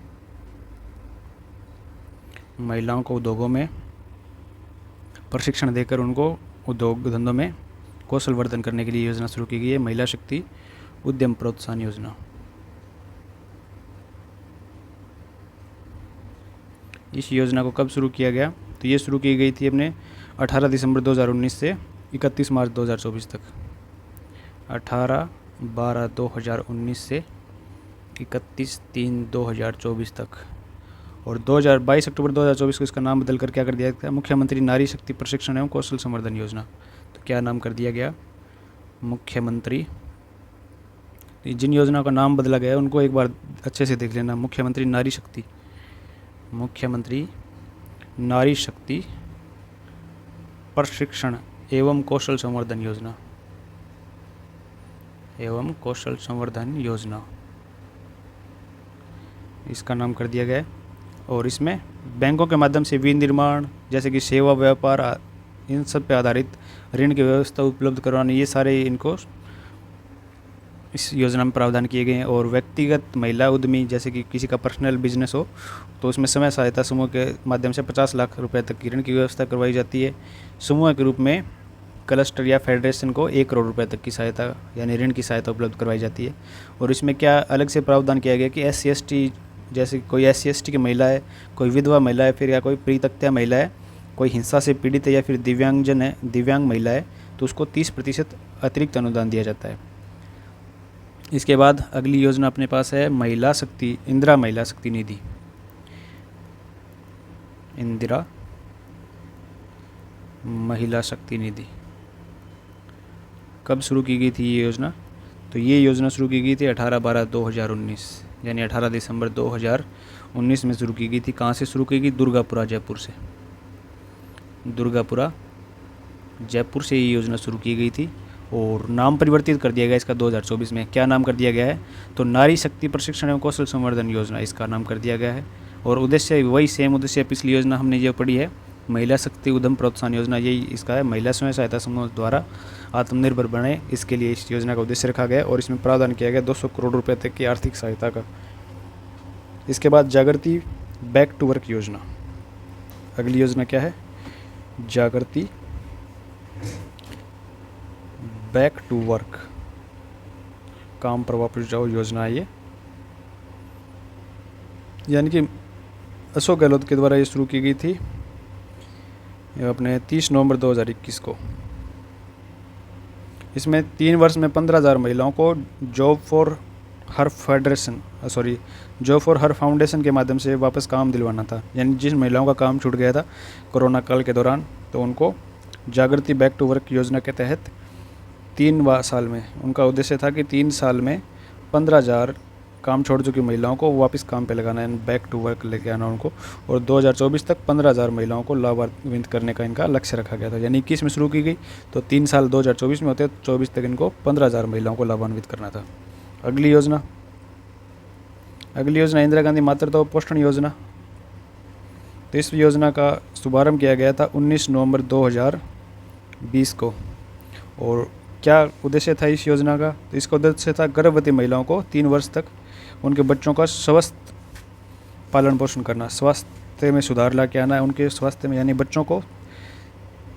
Speaker 1: महिलाओं को उद्योगों में प्रशिक्षण देकर उनको उद्योग धंधों में कौशल वर्धन करने के लिए योजना शुरू की गई है, महिला शक्ति उद्यम प्रोत्साहन योजना। इस योजना को कब शुरू किया गया? तो ये शुरू की गई थी अपने 18 दिसंबर 2019 से 31 मार्च 2024 तक। 18/12/2019 से 31/3/2024 तक। और 22 अक्टूबर 2024 को इसका नाम बदलकर क्या कर दिया गया? मुख्यमंत्री नारी शक्ति प्रशिक्षण एवं कौशल संवर्धन योजना। तो क्या नाम कर दिया गया? मुख्यमंत्री। जिन योजनाओं का नाम बदला गया है उनको एक बार अच्छे से देख लेना। मुख्यमंत्री नारी शक्ति, मुख्यमंत्री नारी शक्ति प्रशिक्षण एवं कौशल संवर्धन योजना, एवं कौशल संवर्धन योजना इसका नाम कर दिया गया है। और इसमें बैंकों के माध्यम से विनिर्माण जैसे कि सेवा व्यापार इन सब पे आधारित ऋण की व्यवस्था उपलब्ध करवाने, ये सारे इनको इस योजना में प्रावधान किए गए हैं। और व्यक्तिगत महिला उद्यमी जैसे कि किसी का पर्सनल बिजनेस हो तो उसमें समय सहायता समूह के माध्यम से 50 लाख रुपए तक की ऋण की व्यवस्था करवाई जाती है। समूह के रूप में क्लस्टर या फेडरेशन को 1 करोड़ रुपए तक की सहायता यानी ऋण की सहायता उपलब्ध करवाई जाती है। और इसमें क्या अलग से प्रावधान किया गया कि SC/ST जैसे कोई SC/ST की महिला है, कोई विधवा महिला है, फिर या कोई परित्यक्ता महिला है, कोई हिंसा से पीड़ित है या फिर दिव्यांगजन है, दिव्यांग महिला है, तो उसको 30% अतिरिक्त अनुदान दिया जाता है। इसके बाद अगली योजना अपने पास है महिला शक्ति, इंदिरा महिला शक्ति निधि। इंदिरा महिला शक्ति निधि कब शुरू की गई थी ये योजना? तो ये योजना शुरू की गई थी 18/12/2019 यानी 18 दिसंबर 2019 में शुरू की गई थी। कहाँ से शुरू की गई? दुर्गापुरा जयपुर से। दुर्गापुरा जयपुर से ये योजना शुरू की गई थी। और नाम परिवर्तित कर दिया गया इसका 2024 में। क्या नाम कर दिया गया है? तो नारी शक्ति प्रशिक्षण एवं कौशल संवर्धन योजना इसका नाम कर दिया गया है। और उद्देश्य वही सेम उद्देश्य पिछली योजना हमने जो पढ़ी है महिला शक्ति उद्यम प्रोत्साहन योजना, यही इसका है। महिला स्वयं सहायता समूह द्वारा आत्मनिर्भर बने, इसके लिए इस योजना का उद्देश्य रखा गया और इसमें प्रावधान किया गया 200 करोड़ रुपए तक की आर्थिक सहायता का। इसके बाद जागृति बैक टू वर्क योजना। अगली योजना क्या है? जागृति बैक टू वर्क, काम पर वापस जाओ योजना है ये। यानी कि अशोक गहलोत के द्वारा ये शुरू की गई थी अपने 30 नवंबर 2021 को। इसमें 3 वर्ष में 15,000 महिलाओं को जॉब फॉर हर फाउंडेशन के माध्यम से वापस काम दिलवाना था। यानी जिन महिलाओं का काम छूट गया था कोरोना काल के दौरान, तो उनको जागृति बैक टू वर्क योजना के तहत 3 साल में उनका उद्देश्य था कि 3 साल में 15,000 काम छोड़ चुकी महिलाओं को वापस काम पे लगाना है, बैक टू वर्क लेके आना उनको। और 2024 तक 15,000 महिलाओं को लाभान्वित करने का इनका लक्ष्य रखा गया था। यानी 21 में शुरू की गई तो 3 साल 2024 में होते, 24 तक इनको 15,000 महिलाओं को लाभान्वित करना था। अगली योजना इंदिरा गांधी मातृत्व पोषण योजना। तो इस योजना का शुभारंभ किया गया था 19 नवंबर 2020 को। और क्या उद्देश्य था इस योजना का? तो इसका उद्देश्य था गर्भवती महिलाओं को 3 वर्ष तक उनके बच्चों का स्वस्थ पालन पोषण करना, स्वास्थ्य में सुधार ला के आना है उनके स्वास्थ्य में। यानी बच्चों को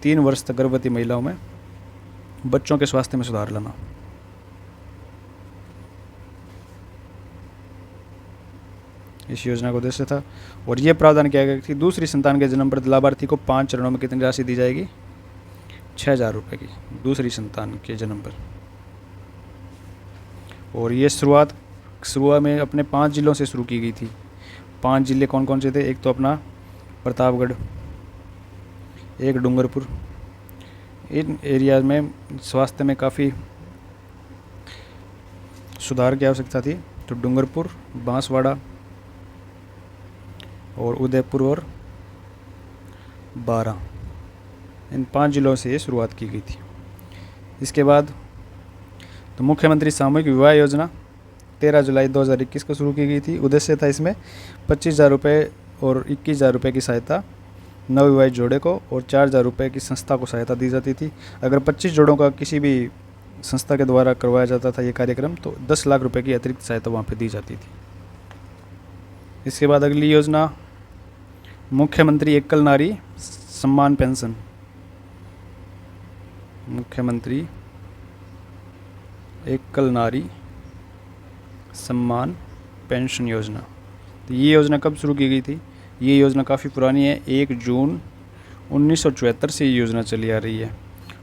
Speaker 1: 3 वर्ष तक गर्भवती महिलाओं में बच्चों के स्वास्थ्य में सुधार लाना। इस योजना का उद्देश्य था। और ये प्रावधान किया गया कि दूसरी संतान के जन्म पर लाभार्थी को 5 चरणों में कितनी राशि दी जाएगी? 6,000 रुपये की दूसरी संतान के जन्म पर। और ये शुरुआत में अपने 5 जिलों से शुरू की गई थी। 5 जिले कौन कौन से थे? एक तो अपना प्रतापगढ़, एक डूंगरपुर। इन एरियाज में स्वास्थ्य में काफ़ी सुधार की आवश्यकता थी, तो डूंगरपुर, बांसवाड़ा और उदयपुर और बारां, इन 5 जिलों से ये शुरुआत की गई थी। इसके बाद तो मुख्यमंत्री सामूहिक विवाह योजना 13 जुलाई 2021 को शुरू की गई थी। उद्देश्य था इसमें 25,000 रुपये और 21,000 रुपये की सहायता नवविवाहित जोड़े को और 4,000 रुपये की संस्था को सहायता दी जाती थी। अगर 25 जोड़ों का किसी भी संस्था के द्वारा करवाया जाता था ये कार्यक्रम, तो 10 लाख रुपये की अतिरिक्त सहायता वहाँ पर दी जाती थी। इसके बाद अगली योजना मुख्यमंत्री एकल नारी सम्मान पेंशन। मुख्यमंत्री एकल नारी सम्मान पेंशन योजना। तो ये योजना कब शुरू की गई थी? ये योजना काफ़ी पुरानी है। 1 जून 1974 से ये योजना चली आ रही है।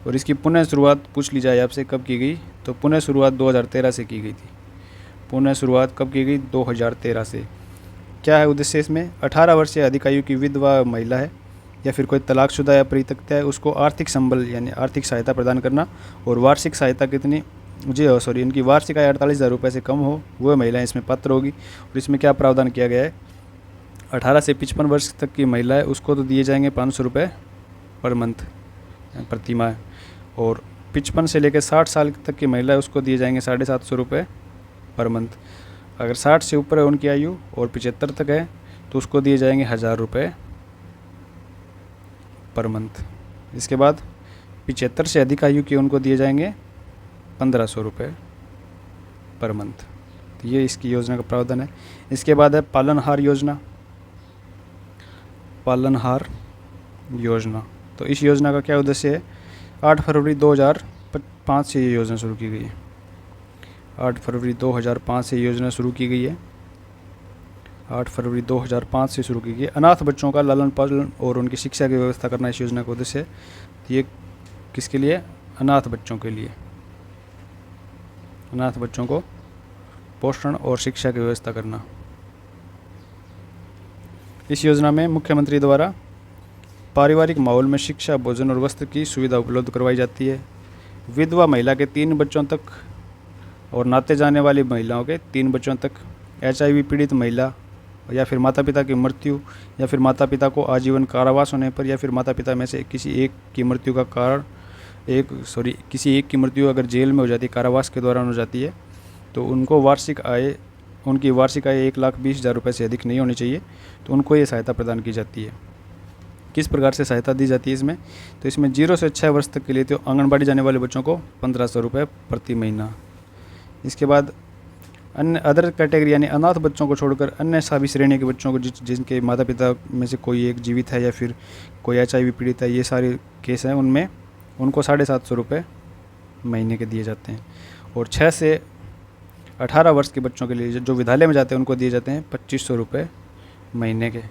Speaker 1: और इसकी पुनः शुरुआत पूछ ली जाए आपसे कब की गई, तो पुनः शुरुआत 2013 से की गई थी। पुनः शुरुआत कब की गई? 2013 से। क्या है उद्देश्य इसमें? 18 वर्ष से अधिक आयु की विधवा महिला है या फिर कोई तलाकशुदा या परित्यक्ता है, उसको आर्थिक संबल यानी आर्थिक सहायता प्रदान करना। और वार्षिक सहायता कितनी इनकी वार्षिक आय 48,000 रुपये से कम हो, वह महिलाएं इसमें पात्र होगी। और इसमें क्या प्रावधान किया गया है? 18 से 55 वर्ष तक की महिला है उसको तो दिए जाएंगे 500 रुपये पर मंथ, प्रति माह। और 55 से लेकर 60 साल तक की महिला है उसको दिए जाएंगे 750 रुपये पर मंथ। अगर 60 से ऊपर है उनकी आयु और 75 तक है तो उसको दिए जाएंगे 1,000 रुपये पर मंथ। इसके बाद 75 से अधिक आयु की उनको दिए जाएंगे 1,500 रुपये पर मंथ। तो ये इसकी योजना का प्रावधान है। इसके बाद है पालनहार योजना। पालनहार योजना, तो इस योजना का क्या उद्देश्य है? 8 फरवरी 2005 से ये योजना शुरू की गई है। 8 फरवरी 2005 से योजना शुरू की गई है। 8 फरवरी 2005 से शुरू की गई है। अनाथ बच्चों का लालन पालन और उनकी शिक्षा की व्यवस्था करना इस योजना का उद्देश्य है। ये किसके लिए? अनाथ बच्चों के लिए। अनाथ बच्चों को पोषण और शिक्षा की व्यवस्था करना। इस योजना में मुख्यमंत्री द्वारा पारिवारिक माहौल में शिक्षा, भोजन और वस्त्र की सुविधा उपलब्ध करवाई जाती है। विधवा महिला के 3 बच्चों तक और नाते जाने वाली महिलाओं के 3 बच्चों तक, HIV पीड़ित महिला या फिर माता पिता की मृत्यु या फिर माता पिता को आजीवन कारावास होने पर या फिर माता पिता में से किसी एक की मृत्यु का कारण किसी एक की मृत्यु अगर जेल में हो जाती है, कारावास के दौरान हो जाती है, तो उनकी वार्षिक आय 1,20,000 रुपये से अधिक नहीं होनी चाहिए, तो उनको ये सहायता प्रदान की जाती है। किस प्रकार से सहायता दी जाती है इसमें? तो इसमें 0 से 6 वर्ष तक के लिए तो आंगनबाड़ी जाने वाले बच्चों को 1,500 रुपये प्रति महीना। इसके बाद अन्य अदर कैटेगरी यानी अनाथ बच्चों को छोड़कर अन्य सभी श्रेणी के बच्चों को जिनके माता पिता में से कोई एक जीवित है या फिर कोई HIV पीड़ित है, ये सारे केस हैं, उनमें उनको 750 रुपये महीने के दिए जाते हैं। और 6 से 18 वर्ष के बच्चों के लिए जो विद्यालय में जाते हैं उनको दिए जाते हैं 2,500 रुपये महीने के।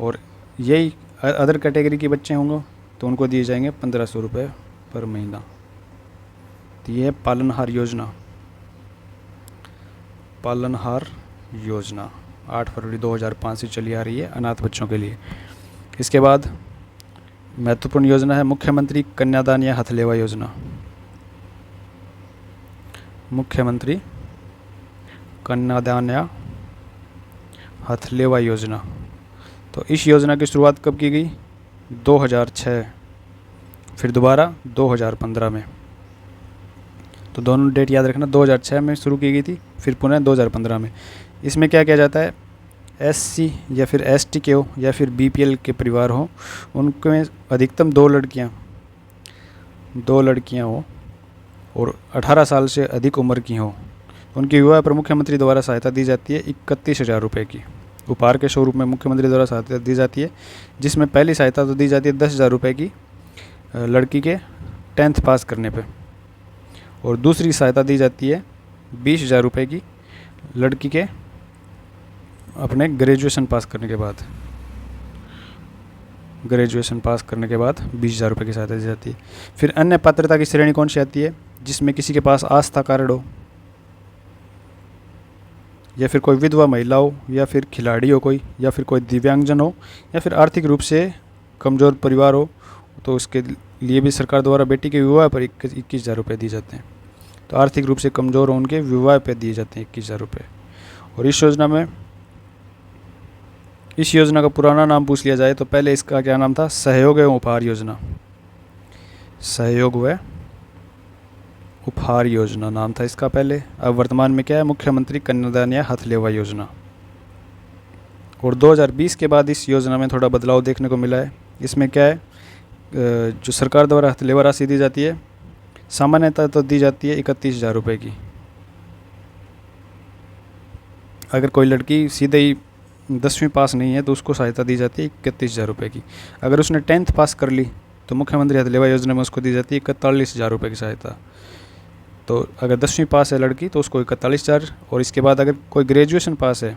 Speaker 1: और यही अदर कैटेगरी के बच्चे होंगे तो उनको दिए जाएंगे 1,500 रुपये पर महीना। तो ये है पालनहार योजना। पालनहार योजना 8 फरवरी 2005 से चली आ रही है अनाथ बच्चों के लिए। इसके बाद महत्वपूर्ण योजना है मुख्यमंत्री कन्यादान या हथलेवा योजना। मुख्यमंत्री कन्यादान हथलेवा योजना। तो इस योजना की शुरुआत कब की गई? 2006, फिर दोबारा 2015 में। तो दोनों डेट याद रखना, 2006 में शुरू की गई थी, फिर पुनः 2015 में। इसमें क्या किया जाता है, एससी या फिर एसटी के हो या फिर बीपीएल के परिवार हो, उनमें अधिकतम 2 लड़कियां हो और 18 साल से अधिक उम्र की हो, उनके विवाह पर मुख्यमंत्री द्वारा सहायता दी जाती है 31,000 रुपये की। उपहार के स्वरूप में मुख्यमंत्री द्वारा सहायता दी जाती है, जिसमें पहली सहायता तो दी जाती है 10,000 रुपये की लड़की के 10th पास करने पे, और दूसरी सहायता दी जाती है 20,000 रुपये की लड़की के अपने ग्रेजुएशन पास करने के बाद। 20,000 रुपये की सहायता दी जाती है। फिर अन्य पात्रता की श्रेणी कौन सी आती है? जिसमें किसी के पास आस्था कार्ड हो, या फिर कोई विधवा महिला हो, या फिर खिलाड़ी हो कोई, या फिर कोई दिव्यांगजन हो, या फिर आर्थिक रूप से कमज़ोर परिवार हो, तो उसके लिए भी सरकार द्वारा बेटी के विवाह पर 21,000 रुपये दिए जाते हैं। तो आर्थिक रूप से कमज़ोर हो उनके विवाह पर दिए जाते हैं 21,000 रुपये। और इस योजना का पुराना नाम पूछ लिया जाए तो पहले इसका क्या नाम था? सहयोग एवं उपहार योजना। सहयोग व उपहार योजना नाम था इसका पहले। अब वर्तमान में क्या है? मुख्यमंत्री कन्यादान हथलेवा योजना। और 2020 के बाद इस योजना में थोड़ा बदलाव देखने को मिला है। इसमें क्या है, जो सरकार द्वारा हथलेवा राशि दी जाती है, सामान्यतः तो दी जाती है 31,000 रुपये की। अगर कोई लड़की सीधे ही 10वीं पास नहीं है तो उसको सहायता दी जाती है 31,000 रुपये की। अगर उसने 10th पास कर ली तो मुख्यमंत्री हथलेवा योजना में उसको दी जाती है 41,000 रुपये की सहायता। तो अगर 10वीं पास है लड़की तो उसको 41,000, और इसके बाद अगर कोई ग्रेजुएशन पास है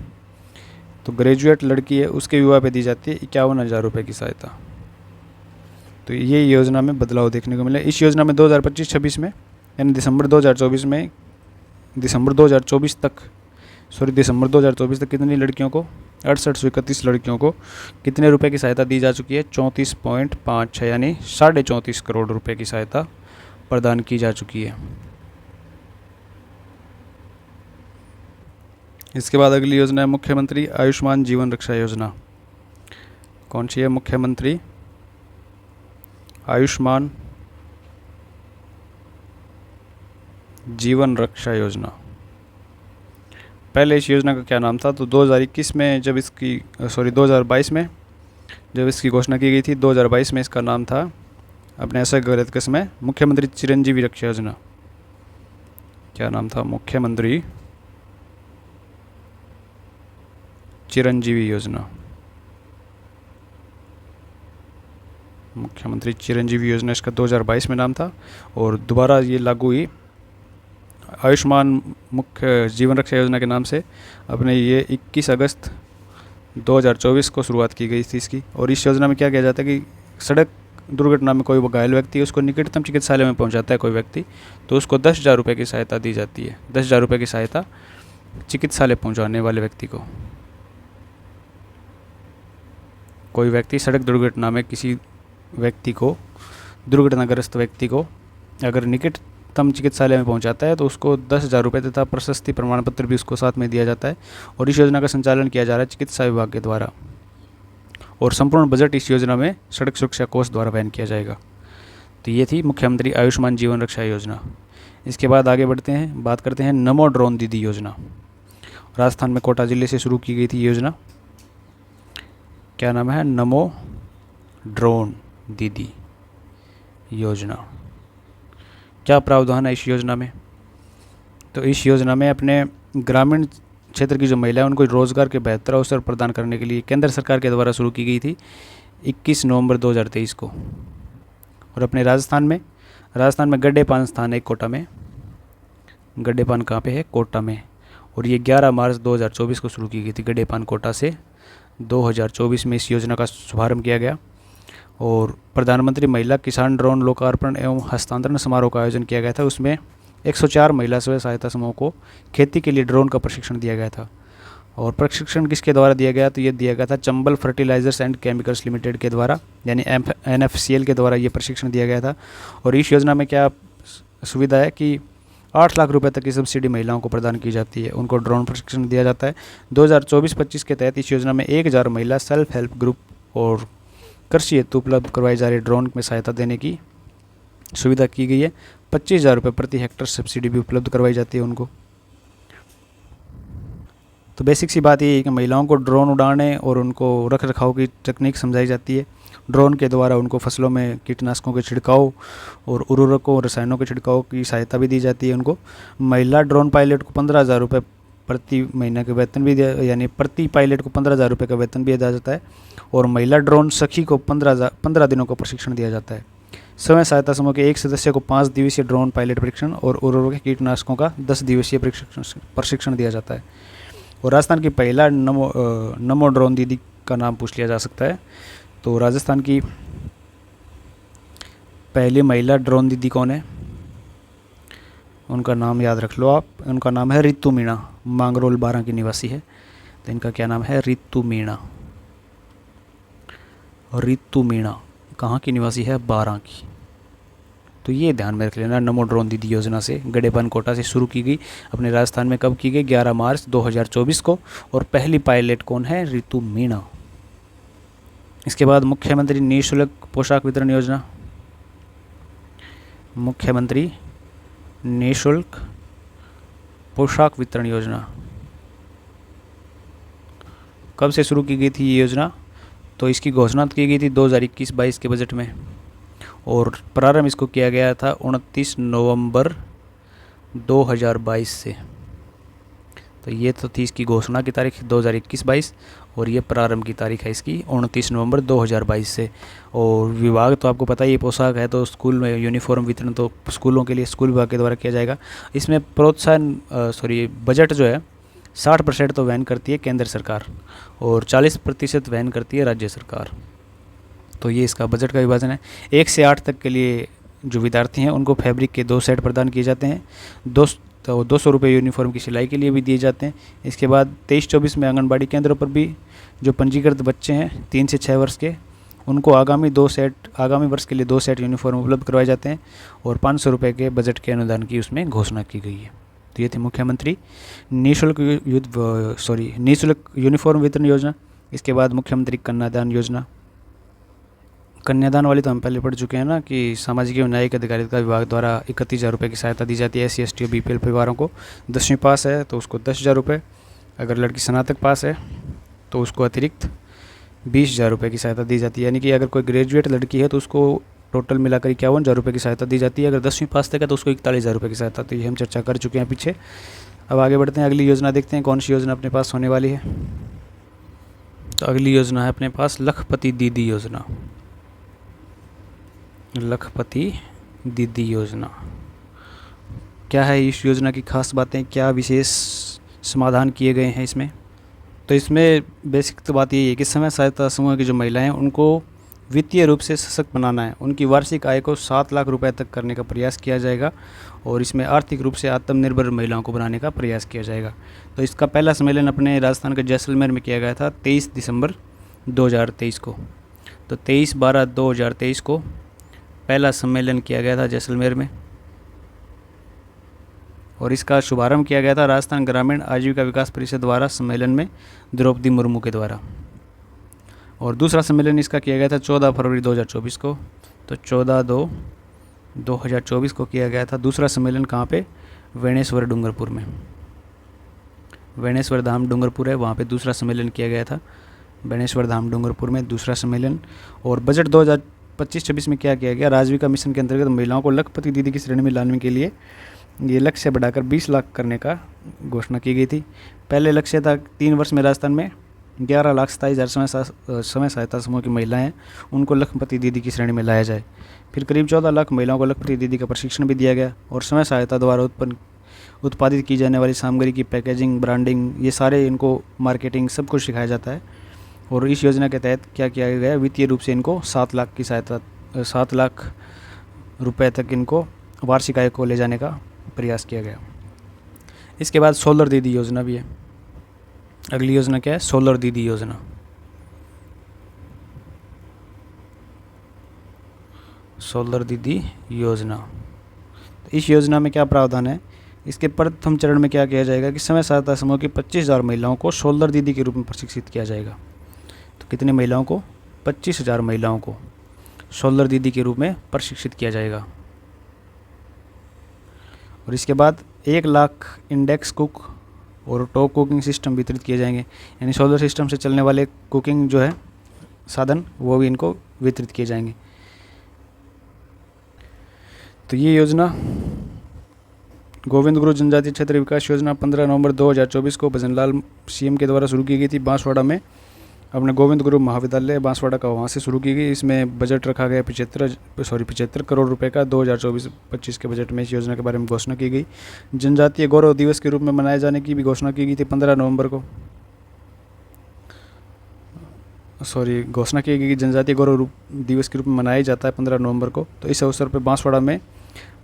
Speaker 1: तो ग्रेजुएट लड़की है उसके विवाह पे दी जाती है 51,000 रुपये की सहायता। तो ये योजना में बदलाव देखने को मिला। इस योजना में 2025-26 में, यानी दिसंबर 2024 तक कितनी लड़कियों को, 6831 लड़कियों को कितने रुपए की सहायता दी जा चुकी है? 34.56 यानी 34.5 करोड़ रुपए की सहायता प्रदान की जा चुकी है। इसके बाद अगली योजना है मुख्यमंत्री आयुष्मान जीवन रक्षा योजना। कौन सी है? मुख्यमंत्री आयुष्मान जीवन रक्षा योजना। पहले इस योजना का क्या नाम था? तो 2021 में जब 2022 में जब इसकी घोषणा की गई थी, 2022 में इसका नाम था, अपने ऐसा गलत किस्म है, मुख्यमंत्री चिरंजीवी रक्षा योजना। क्या नाम था? मुख्यमंत्री चिरंजीवी योजना। मुख्यमंत्री चिरंजीवी योजना इसका 2022 में नाम था, और दोबारा ये लागू हुई आयुष्मान मुख्य जीवन रक्षा योजना के नाम से अपने ये 21 अगस्त 2024 को शुरुआत की गई थी इसकी। और इस योजना में क्या किया जाता है कि सड़क दुर्घटना में कोई घायल व्यक्ति उसको निकटतम चिकित्सालय में पहुंचाता है कोई व्यक्ति, तो उसको 10,000 रुपये की सहायता दी जाती है। 10,000 रुपये की सहायता चिकित्सालय पहुंचाने वाले व्यक्ति को। कोई व्यक्ति सड़क दुर्घटना में किसी व्यक्ति को, दुर्घटनाग्रस्त व्यक्ति को अगर निकटतम चिकित्सालय में पहुंचाता है तो उसको 10,000 रुपये तथा प्रशस्ति प्रमाण पत्र भी उसको साथ में दिया जाता है। और इस योजना का संचालन किया जा रहा है चिकित्सा विभाग के द्वारा, और संपूर्ण बजट इस योजना में सड़क सुरक्षा कोष द्वारा वहन किया जाएगा। तो ये थी मुख्यमंत्री आयुष्मान जीवन रक्षा योजना। इसके बाद आगे बढ़ते हैं, बात करते हैं नमो ड्रोन दीदी योजना। राजस्थान में कोटा जिले से शुरू की गई थी योजना। क्या नाम है? नमो ड्रोन दीदी योजना। क्या प्रावधान है इस योजना में? तो इस योजना में अपने ग्रामीण क्षेत्र की जो महिलाएं उनको रोजगार के बेहतर अवसर प्रदान करने के लिए केंद्र सरकार के द्वारा शुरू की गई थी 21 नवंबर 2023 को। और अपने राजस्थान में गड्डेपान स्थान है कोटा में। गड्डेपान कहाँ पे है? कोटा में। और ये 11 मार्च 2024 को शुरू की गई थी गड्डेपान कोटा से। 2024 में इस योजना का शुभारंभ किया गया, और प्रधानमंत्री महिला किसान ड्रोन लोकार्पण एवं हस्तांतरण समारोह का आयोजन किया गया था। उसमें 104 महिला स्वयं सहायता समूह को खेती के लिए ड्रोन का प्रशिक्षण दिया गया था। और प्रशिक्षण किसके द्वारा दिया गया? तो ये दिया गया था Chambal fertilisers and chemicals limited के द्वारा, यानी NFCL के द्वारा ये प्रशिक्षण दिया गया था। और इस योजना में क्या सुविधा है कि 8 लाख रुपए तक की सब्सिडी महिलाओं को प्रदान की जाती है। उनको ड्रोन प्रशिक्षण दिया जाता है। 2024-25 के तहत इस योजना में 1000 महिला सेल्फ हेल्प ग्रुप और कृषि हेतु उपलब्ध करवाई जा रही ड्रोन में सहायता देने की सुविधा की गई है। 25,000 रुपये प्रति हेक्टर सब्सिडी भी उपलब्ध करवाई जाती है उनको। तो बेसिक सी बात ये है कि महिलाओं को ड्रोन उड़ाने और उनको रख रखाव की तकनीक समझाई जाती है। ड्रोन के द्वारा उनको फसलों में कीटनाशकों के छिड़काव और उर्वरकों और रसायनों के छिड़काव की सहायता भी दी जाती है उनको। महिला ड्रोन पायलट को 15,000 रुपये प्रति महीने का वेतन भी दिया, यानी प्रति पायलट को 15,000 रुपये का वेतन भी दिया जाता है। और महिला ड्रोन सखी को 15 दिनों का प्रशिक्षण दिया जाता है। स्वयं सहायता समूह के एक सदस्य को 5 दिवसीय ड्रोन पायलट प्रशिक्षण और उर्वरक कीटनाशकों का 10 दिवसीय प्रशिक्षण दिया जाता है। और राजस्थान की पहला नमो ड्रोन दीदी का नाम पूछ लिया जा सकता है। तो राजस्थान की पहली महिला ड्रोन दीदी कौन है? उनका नाम याद रख लो आप। उनका नाम है रितु मीणा। मांगरोल 12 की निवासी है। तो इनका क्या नाम है? रितु मीणा। रितु मीणा कहाँ की निवासी है? 12 की। तो ये ध्यान में रख लेना। नमो ड्रोन दीदी योजना से गड़ेपन कोटा से शुरू की गई अपने राजस्थान में। कब की गई? 11 मार्च 2024 को। और पहली पायलट कौन है? रितु मीणा। इसके बाद मुख्यमंत्री निःशुल्क पोशाक वितरण योजना। मुख्यमंत्री निःशुल्क पोशाक वितरण योजना कब से शुरू की गई थी ये योजना? तो इसकी घोषणा की गई थी 2021-22 के बजट में और प्रारंभ इसको किया गया था 29 नवंबर 2022 से। तो ये तो थी इसकी घोषणा की तारीख 2021-22 और ये प्रारंभ की तारीख है इसकी 29 नवंबर 2022 से। और विभाग तो आपको पता ही, ये पोशाक है तो स्कूल में यूनिफॉर्म वितरण तो स्कूलों के लिए स्कूल विभाग के द्वारा किया जाएगा। इसमें बजट जो है 60% तो वहन करती है केंद्र सरकार और 40% वहन करती है राज्य सरकार। तो ये इसका बजट का विभाजन है। 1 से 8 तक के लिए जो विद्यार्थी हैं उनको फैब्रिक के 2 सेट प्रदान किए जाते हैं। 200 रुपये यूनिफॉर्म की सिलाई के लिए भी दिए जाते हैं। इसके बाद 23-24 में आंगनबाड़ी केंद्रों पर भी जो पंजीकृत बच्चे हैं 3 से 6 वर्ष के, उनको आगामी वर्ष के लिए 2 सेट यूनिफॉर्म उपलब्ध करवाए जाते हैं और 500 रुपये के बजट के अनुदान की उसमें घोषणा की गई है। तो ये थी मुख्यमंत्री निःशुल्क यूनिफॉर्म वितरण योजना। इसके बाद मुख्यमंत्री कन्यादान योजना। कन्यादान वाली तो हम पहले पढ़ चुके हैं ना कि सामाजिक एवं न्यायिक अधिकारिता विभाग द्वारा 31,000 रुपये की सहायता दी जाती है SC ST और BPL परिवारों को। 10वीं पास है तो उसको 10,000 रुपये। अगर लड़की स्नातक पास है तो उसको अतिरिक्त 20,000 रुपये की सहायता दी जाती है। यानी कि अगर कोई ग्रेजुएट लड़की है तो उसको टोटल मिलाकर 51,000 रुपये की सहायता दी जाती है। अगर 10वीं पास तक है तो उसको 41,000 रुपये की सहायता। तो ये हम चर्चा कर चुके हैं पीछे। अब आगे बढ़ते हैं, अगली योजना देखते हैं कौन सी योजना अपने पास होने वाली है। तो अगली योजना है अपने पास लखपति दीदी योजना। लखपति दीदी योजना क्या है? इस योजना की खास बातें क्या, विशेष समाधान किए गए हैं इसमें? तो इसमें बेसिक तो बात यही है कि स्वयं सहायता समूह की जो महिलाएं हैं उनको वित्तीय रूप से सशक्त बनाना है। उनकी वार्षिक आय को 7 लाख रुपए तक करने का प्रयास किया जाएगा और इसमें आर्थिक रूप से आत्मनिर्भर महिलाओं को बनाने का प्रयास किया जाएगा। तो इसका पहला सम्मेलन अपने राजस्थान के जैसलमेर में किया गया था 23 दिसंबर 2023 को। तो 23/12/2023 को पहला सम्मेलन किया गया था जैसलमेर में और इसका शुभारंभ किया गया था राजस्थान ग्रामीण आजीविका विकास परिषद द्वारा सम्मेलन में द्रौपदी मुर्मू के द्वारा। और दूसरा सम्मेलन इसका किया गया था 14 फरवरी 2024 को। तो 14/2/2024 को किया गया था दूसरा सम्मेलन। कहाँ पे? वेणेश्वर डूंगरपुर में। वेणेश्वर धाम डूंगरपुर है, वहाँ पे दूसरा सम्मेलन किया गया था। वेणेश्वर धाम डूंगरपुर में दूसरा सम्मेलन। और बजट 2025-26 में क्या किया गया? राजीविका मिशन के अंतर्गत महिलाओं को लखपति दीदी की श्रेणी में लाने के लिए ये लक्ष्य बढ़ाकर 20 लाख करने का घोषणा की गई थी। पहले लक्ष्य था 3 वर्ष में राजस्थान में 11,27,000 स्वयं सहायता समूह की महिलाएं हैं उनको लखपति दीदी की श्रेणी में लाया जाए। फिर करीब 14 लाख महिलाओं को लखपति दीदी का प्रशिक्षण भी दिया गया और स्वयं सहायता द्वारा उत्पादित की जाने वाली सामग्री की पैकेजिंग, ब्रांडिंग, ये सारे इनको मार्केटिंग सब कुछ सिखाया जाता है। और इस योजना के तहत क्या किया गया? वित्तीय रूप से इनको 7 लाख की सहायता 7 लाख रुपए तक इनको वार्षिक आय को ले जाने का प्रयास किया गया। इसके बाद सोलर दीदी योजना भी है। अगली योजना क्या है? सोलर दीदी योजना। सोलर दीदी योजना। तो इस योजना में क्या प्रावधान है इसके प्रथम चरण में क्या किया जाएगा कि समय सहायता समूह की 25,000 महिलाओं को शोल्डर दीदी के रूप में प्रशिक्षित किया जाएगा। तो कितने महिलाओं को? 25,000 महिलाओं को शोल्डर दीदी के रूप में प्रशिक्षित किया जाएगा। और इसके बाद 1,00,000 इंडेक्स कुक और टॉप कुकिंग सिस्टम वितरित किए जाएंगे, यानी सोलर सिस्टम से चलने वाले कुकिंग जो है साधन वो भी इनको वितरित किए जाएंगे। तो ये योजना गोविंद गुरु जनजातीय क्षेत्र विकास योजना 15 नवंबर 2024 को भजनलाल सीएम के द्वारा शुरू की गई थी। बांसवाड़ा में अपने गोविंद गुरु महाविद्यालय बांसवाड़ा का वहाँ से शुरू की गई। इसमें बजट रखा गया 75 करोड़ रुपए का। 2024-25 के बजट में इस योजना के बारे में घोषणा की गई। जनजातीय गौरव दिवस के रूप में मनाए जाने की भी घोषणा की गई थी 15 नवंबर को। घोषणा की गई कि जनजातीय गौरव दिवस के रूप में मनाया जाता है 15 नवंबर को। तो इस अवसर पर बांसवाड़ा में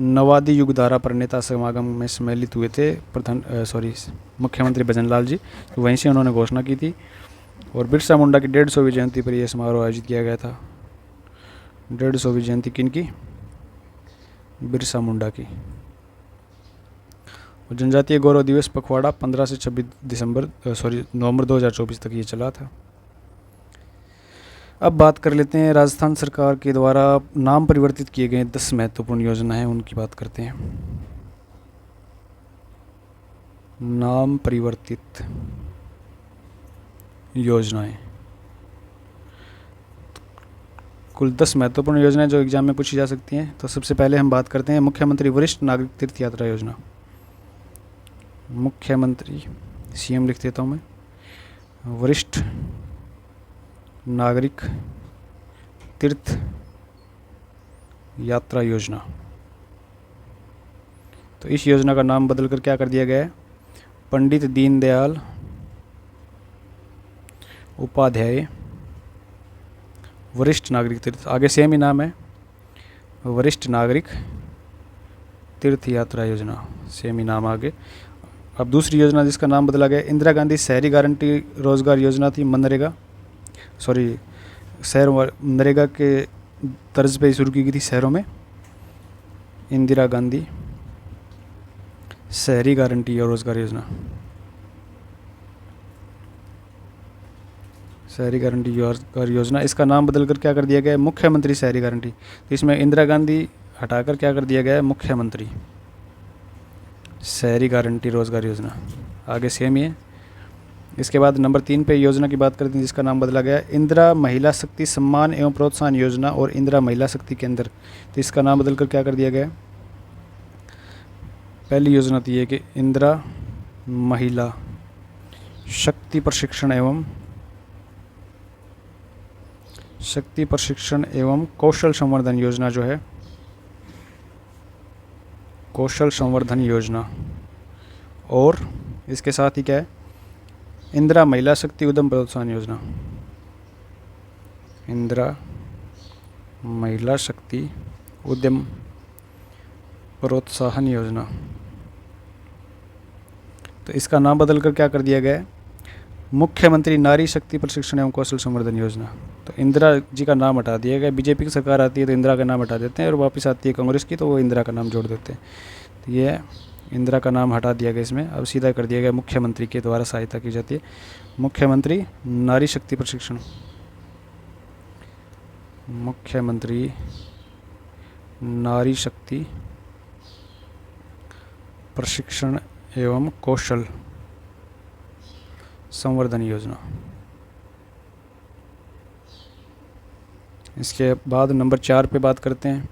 Speaker 1: नवादी युगधारा पर नेता समागम में सम्मिलित हुए थे मुख्यमंत्री भजनलाल जी। तो वहीं से उन्होंने घोषणा की थी। और बिरसा मुंडा की 150वीं जयंती पर यह समारोह आयोजित किया गया था। 150वीं जयंती किनकी? बिरसा मुंडा की। और जनजातीय गौरव दिवस पखवाड़ा 15 से 26 नवंबर 2024 तक ये चला था। अब बात कर लेते हैं राजस्थान सरकार के द्वारा नाम परिवर्तित किए गए 10 महत्वपूर्ण योजना हैं, उनकी बात करते हैं। नाम परिवर्तित योजनाएं, कुल 10 महत्वपूर्ण योजनाएं जो एग्जाम में पूछी जा सकती हैं। तो सबसे पहले हम बात करते हैं मुख्यमंत्री वरिष्ठ नागरिक तीर्थ यात्रा योजना। मुख्यमंत्री, सीएम लिख देता हूँ मैं, वरिष्ठ नागरिक तीर्थ यात्रा योजना। तो इस योजना का नाम बदलकर क्या कर दिया गया है? पंडित दीनदयाल उपाध्याय वरिष्ठ नागरिक तीर्थ, आगे सेम ही नाम है, वरिष्ठ नागरिक तीर्थ यात्रा योजना, सेम ही नाम आगे। अब दूसरी योजना जिसका नाम बदला गया, इंदिरा गांधी शहरी गारंटी रोजगार योजना थी, मनरेगा के तर्ज पे शुरू की गई थी शहरों में। इंदिरा गांधी शहरी गारंटी और रोजगार योजना, शहरी गारंटी रोजगार योजना, इसका नाम बदलकर क्या कर दिया गया है? मुख्यमंत्री शहरी गारंटी। तो इसमें इंदिरा गांधी हटाकर क्या कर दिया गया है? मुख्यमंत्री शहरी गारंटी रोजगार योजना, आगे सेम ही है। इसके बाद नंबर 3 पे योजना की बात करते हैं जिसका नाम बदला गया इंदिरा महिला शक्ति सम्मान एवं प्रोत्साहन योजना और इंदिरा महिला शक्ति केंद्र। तो इसका नाम बदलकर क्या कर दिया गया? पहली योजना थी ये कि इंदिरा महिला शक्ति प्रशिक्षण एवं कौशल संवर्धन योजना, जो है कौशल संवर्धन योजना। और इसके साथ ही क्या है? इंदिरा महिला शक्ति उद्यम प्रोत्साहन योजना, इंदिरा महिला शक्ति उद्यम प्रोत्साहन योजना। तो इसका नाम बदलकर क्या कर दिया गया है? मुख्यमंत्री नारी शक्ति प्रशिक्षण एवं कौशल संवर्धन योजना। तो इंदिरा जी का नाम हटा दिया गया। बीजेपी की सरकार आती है तो इंदिरा का नाम हटा देते हैं, और वापस आती है कांग्रेस की तो वो इंदिरा का नाम जोड़ देते हैं। तो ये इंदिरा का नाम हटा दिया गया इसमें, अब सीधा कर दिया गया मुख्यमंत्री के द्वारा सहायता की जाती है। मुख्यमंत्री नारी शक्ति प्रशिक्षण, मुख्यमंत्री नारी शक्ति प्रशिक्षण एवं कौशल संवर्धन योजना। इसके बाद नंबर 4 पे बात करते हैं।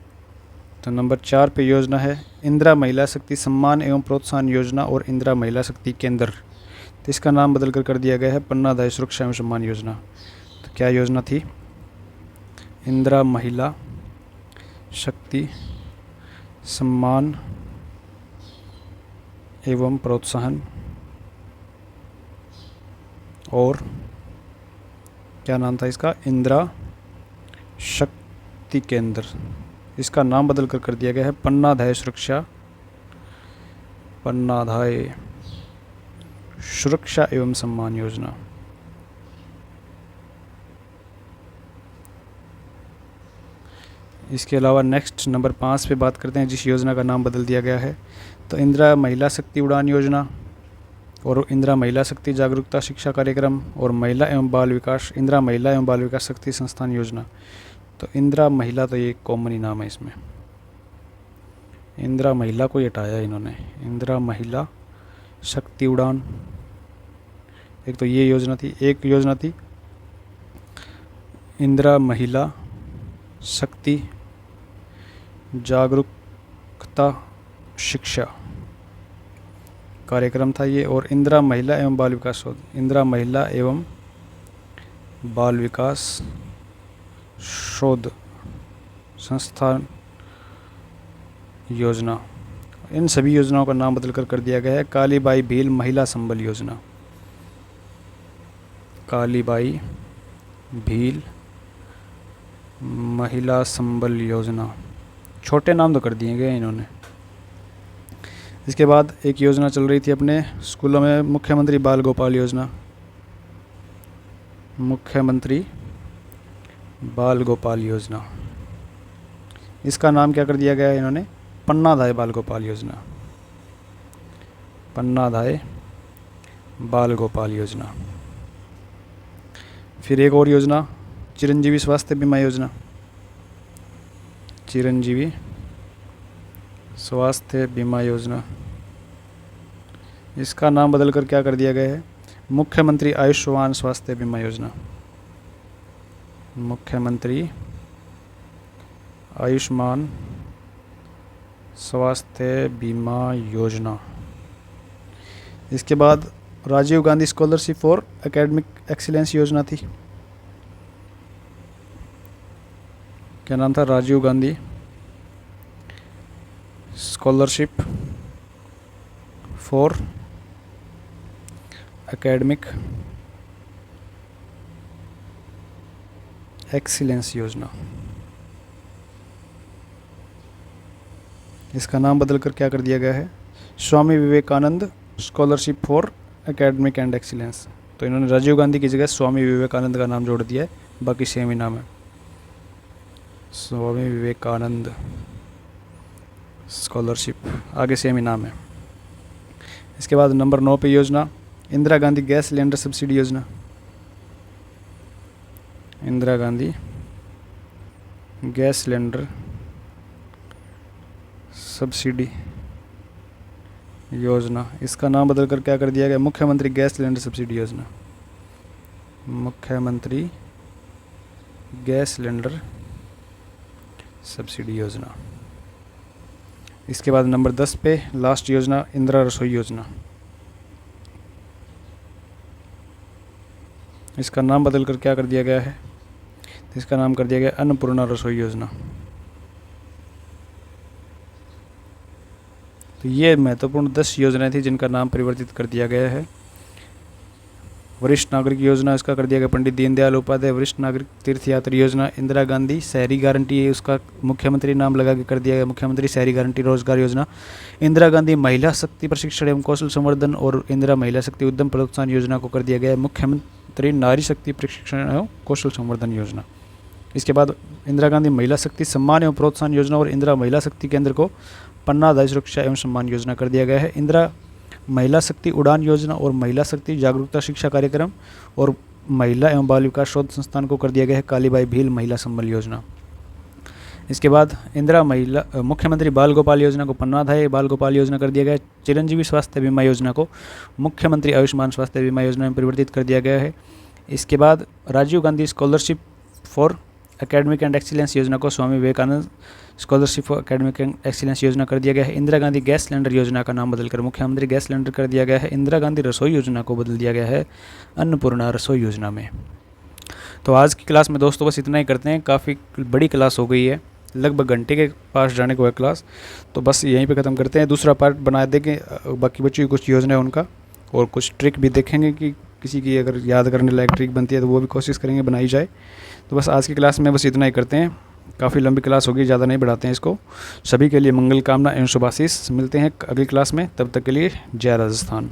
Speaker 1: तो नंबर 4 पे योजना है इंदिरा महिला शक्ति सम्मान एवं प्रोत्साहन योजना और इंदिरा महिला शक्ति केंद्र। तो इसका नाम बदलकर कर दिया गया है पन्नाधाय सुरक्षा एवं सम्मान योजना। तो क्या योजना थी? इंदिरा महिला शक्ति सम्मान एवं प्रोत्साहन, और क्या नाम था इसका? इंदिरा शक्ति केंद्र। इसका नाम बदल कर दिया गया है पन्नाधाय सुरक्षा एवं सम्मान योजना। इसके अलावा नेक्स्ट नंबर 5 पे बात करते हैं जिस योजना का नाम बदल दिया गया है तो इंदिरा महिला शक्ति उड़ान योजना और इंदिरा महिला शक्ति जागरूकता शिक्षा कार्यक्रम और महिला एवं बाल विकास, इंदिरा महिला एवं बाल विकास शक्ति संस्थान योजना। तो इंदिरा महिला तो ये कॉमन ही नाम है इसमें, इंदिरा महिला को ही हटाया इन्होंने। इंदिरा महिला शक्ति उड़ान, एक तो ये योजना थी, एक योजना थी इंदिरा महिला शक्ति जागरूकता शिक्षा कार्यक्रम था ये, और इंदिरा महिला एवं बाल विकास शोध, इंदिरा महिला एवं बाल विकास शोध संस्थान योजना। इन सभी योजनाओं का नाम बदलकर कर दिया गया है कालीबाई भील महिला संबल योजना। कालीबाई भील महिला संबल योजना, छोटे नाम तो कर दिए गए इन्होंने। इसके बाद एक योजना चल रही थी अपने स्कूलों में, मुख्यमंत्री बाल गोपाल योजना। मुख्यमंत्री बाल गोपाल योजना, इसका नाम क्या कर दिया गया है इन्होंने, पन्नाधाय बाल गोपाल योजना। पन्नाधाय बाल गोपाल योजना। फिर एक और योजना चिरंजीवी स्वास्थ्य बीमा योजना। चिरंजीवी स्वास्थ्य बीमा योजना, इसका नाम बदलकर क्या कर दिया गया है, मुख्यमंत्री आयुष्मान स्वास्थ्य बीमा योजना। मुख्यमंत्री आयुष्मान स्वास्थ्य बीमा योजना। इसके बाद Rajiv Gandhi scholarship for academic excellence योजना थी। क्या नाम था, Rajiv Gandhi scholarship for academic excellence योजना। इसका नाम बदलकर क्या कर दिया गया है, Swami Vivekananda scholarship for academic and excellence. तो इन्होंने राजीव गांधी की जगह स्वामी विवेकानंद का नाम जोड़ दिया है, बाकी सेम ही नाम है, स्वामी विवेकानंद स्कॉलरशिप, आगे सेम ही नाम है। इसके बाद नंबर 9 पे योजना Indira Gandhi gas cylinder subsidy योजना। Indira Gandhi gas cylinder subsidy योजना, इसका नाम बदलकर क्या कर दिया गया, मुख्यमंत्री गैस सिलेंडर सब्सिडी योजना। मुख्यमंत्री गैस सिलेंडर सब्सिडी योजना। इसके बाद नंबर 10 पे लास्ट योजना इंदिरा रसोई योजना। इसका नाम बदलकर क्या कर दिया गया है, इसका नाम कर दिया गया अन्नपूर्णा रसोई योजना। तो ये महत्वपूर्ण 10 योजनाएं थी जिनका नाम परिवर्तित कर दिया गया है। वरिष्ठ नागरिक योजना, इसका कर दिया गया पंडित दीनदयाल उपाध्याय वरिष्ठ नागरिक तीर्थ यात्री योजना। इंदिरा गांधी शहरी गारंटी है, उसका मुख्यमंत्री नाम लगा के कर दिया गया मुख्यमंत्री शहरी गारंटी रोजगार योजना। इंदिरा गांधी महिला शक्ति प्रशिक्षण एवं कौशल संवर्धन और इंदिरा महिला शक्ति उद्यम प्रोत्साहन योजना को कर दिया गया मुख्यमंत्री नारी शक्ति प्रशिक्षण एवं कौशल संवर्धन योजना। इसके बाद इंदिरा गांधी महिला शक्ति सम्मान एवं प्रोत्साहन योजना और इंदिरा महिला शक्ति केंद्र को पन्नाधाय सुरक्षा एवं सम्मान योजना कर दिया गया है। इंदिरा महिला शक्ति उड़ान योजना और महिला शक्ति जागरूकता शिक्षा कार्यक्रम और महिला एवं बाल विकास शोध संस्थान को कर दिया गया है कालीबाई भील महिला संबल योजना। इसके बाद इंदिरा महिला मुख्यमंत्री बाल गोपाल योजना को पन्नाधाय बाल गोपाल योजना कर दिया गया है। चिरंजीवी स्वास्थ्य बीमा योजना को मुख्यमंत्री आयुष्मान स्वास्थ्य बीमा योजना में परिवर्तित कर दिया गया है। इसके बाद Rajiv Gandhi scholarship for academic and excellence योजना को Swami Vivekananda scholarship for academic and excellence योजना कर दिया गया है। इंदिरा गांधी गैस सिलेंडर योजना का नाम बदलकर मुख्यमंत्री गैस सिलेंडर कर दिया गया है। इंदिरा गांधी रसोई योजना को बदल दिया गया है अन्नपूर्णा रसोई योजना में। तो आज की क्लास में दोस्तों बस इतना ही करते हैं, काफ़ी बड़ी क्लास हो गई है, लगभग घंटे के पास जाने को है क्लास, तो बस यहीं पे ख़त्म करते हैं। दूसरा पार्ट बना देंगे, बाकी बच्चों की कुछ योजना है उनका और कुछ ट्रिक भी देखेंगे कि किसी की अगर याद करने लायक ट्रिक बनती है तो वो भी कोशिश करेंगे बनाई जाए। तो बस आज की क्लास में बस इतना ही करते हैं, काफ़ी लंबी क्लास होगी, ज़्यादा नहीं बढ़ाते हैं इसको। सभी के लिए मंगल कामना एवं शुभाशीष, मिलते हैं अगली क्लास में, तब तक के लिए जय राजस्थान।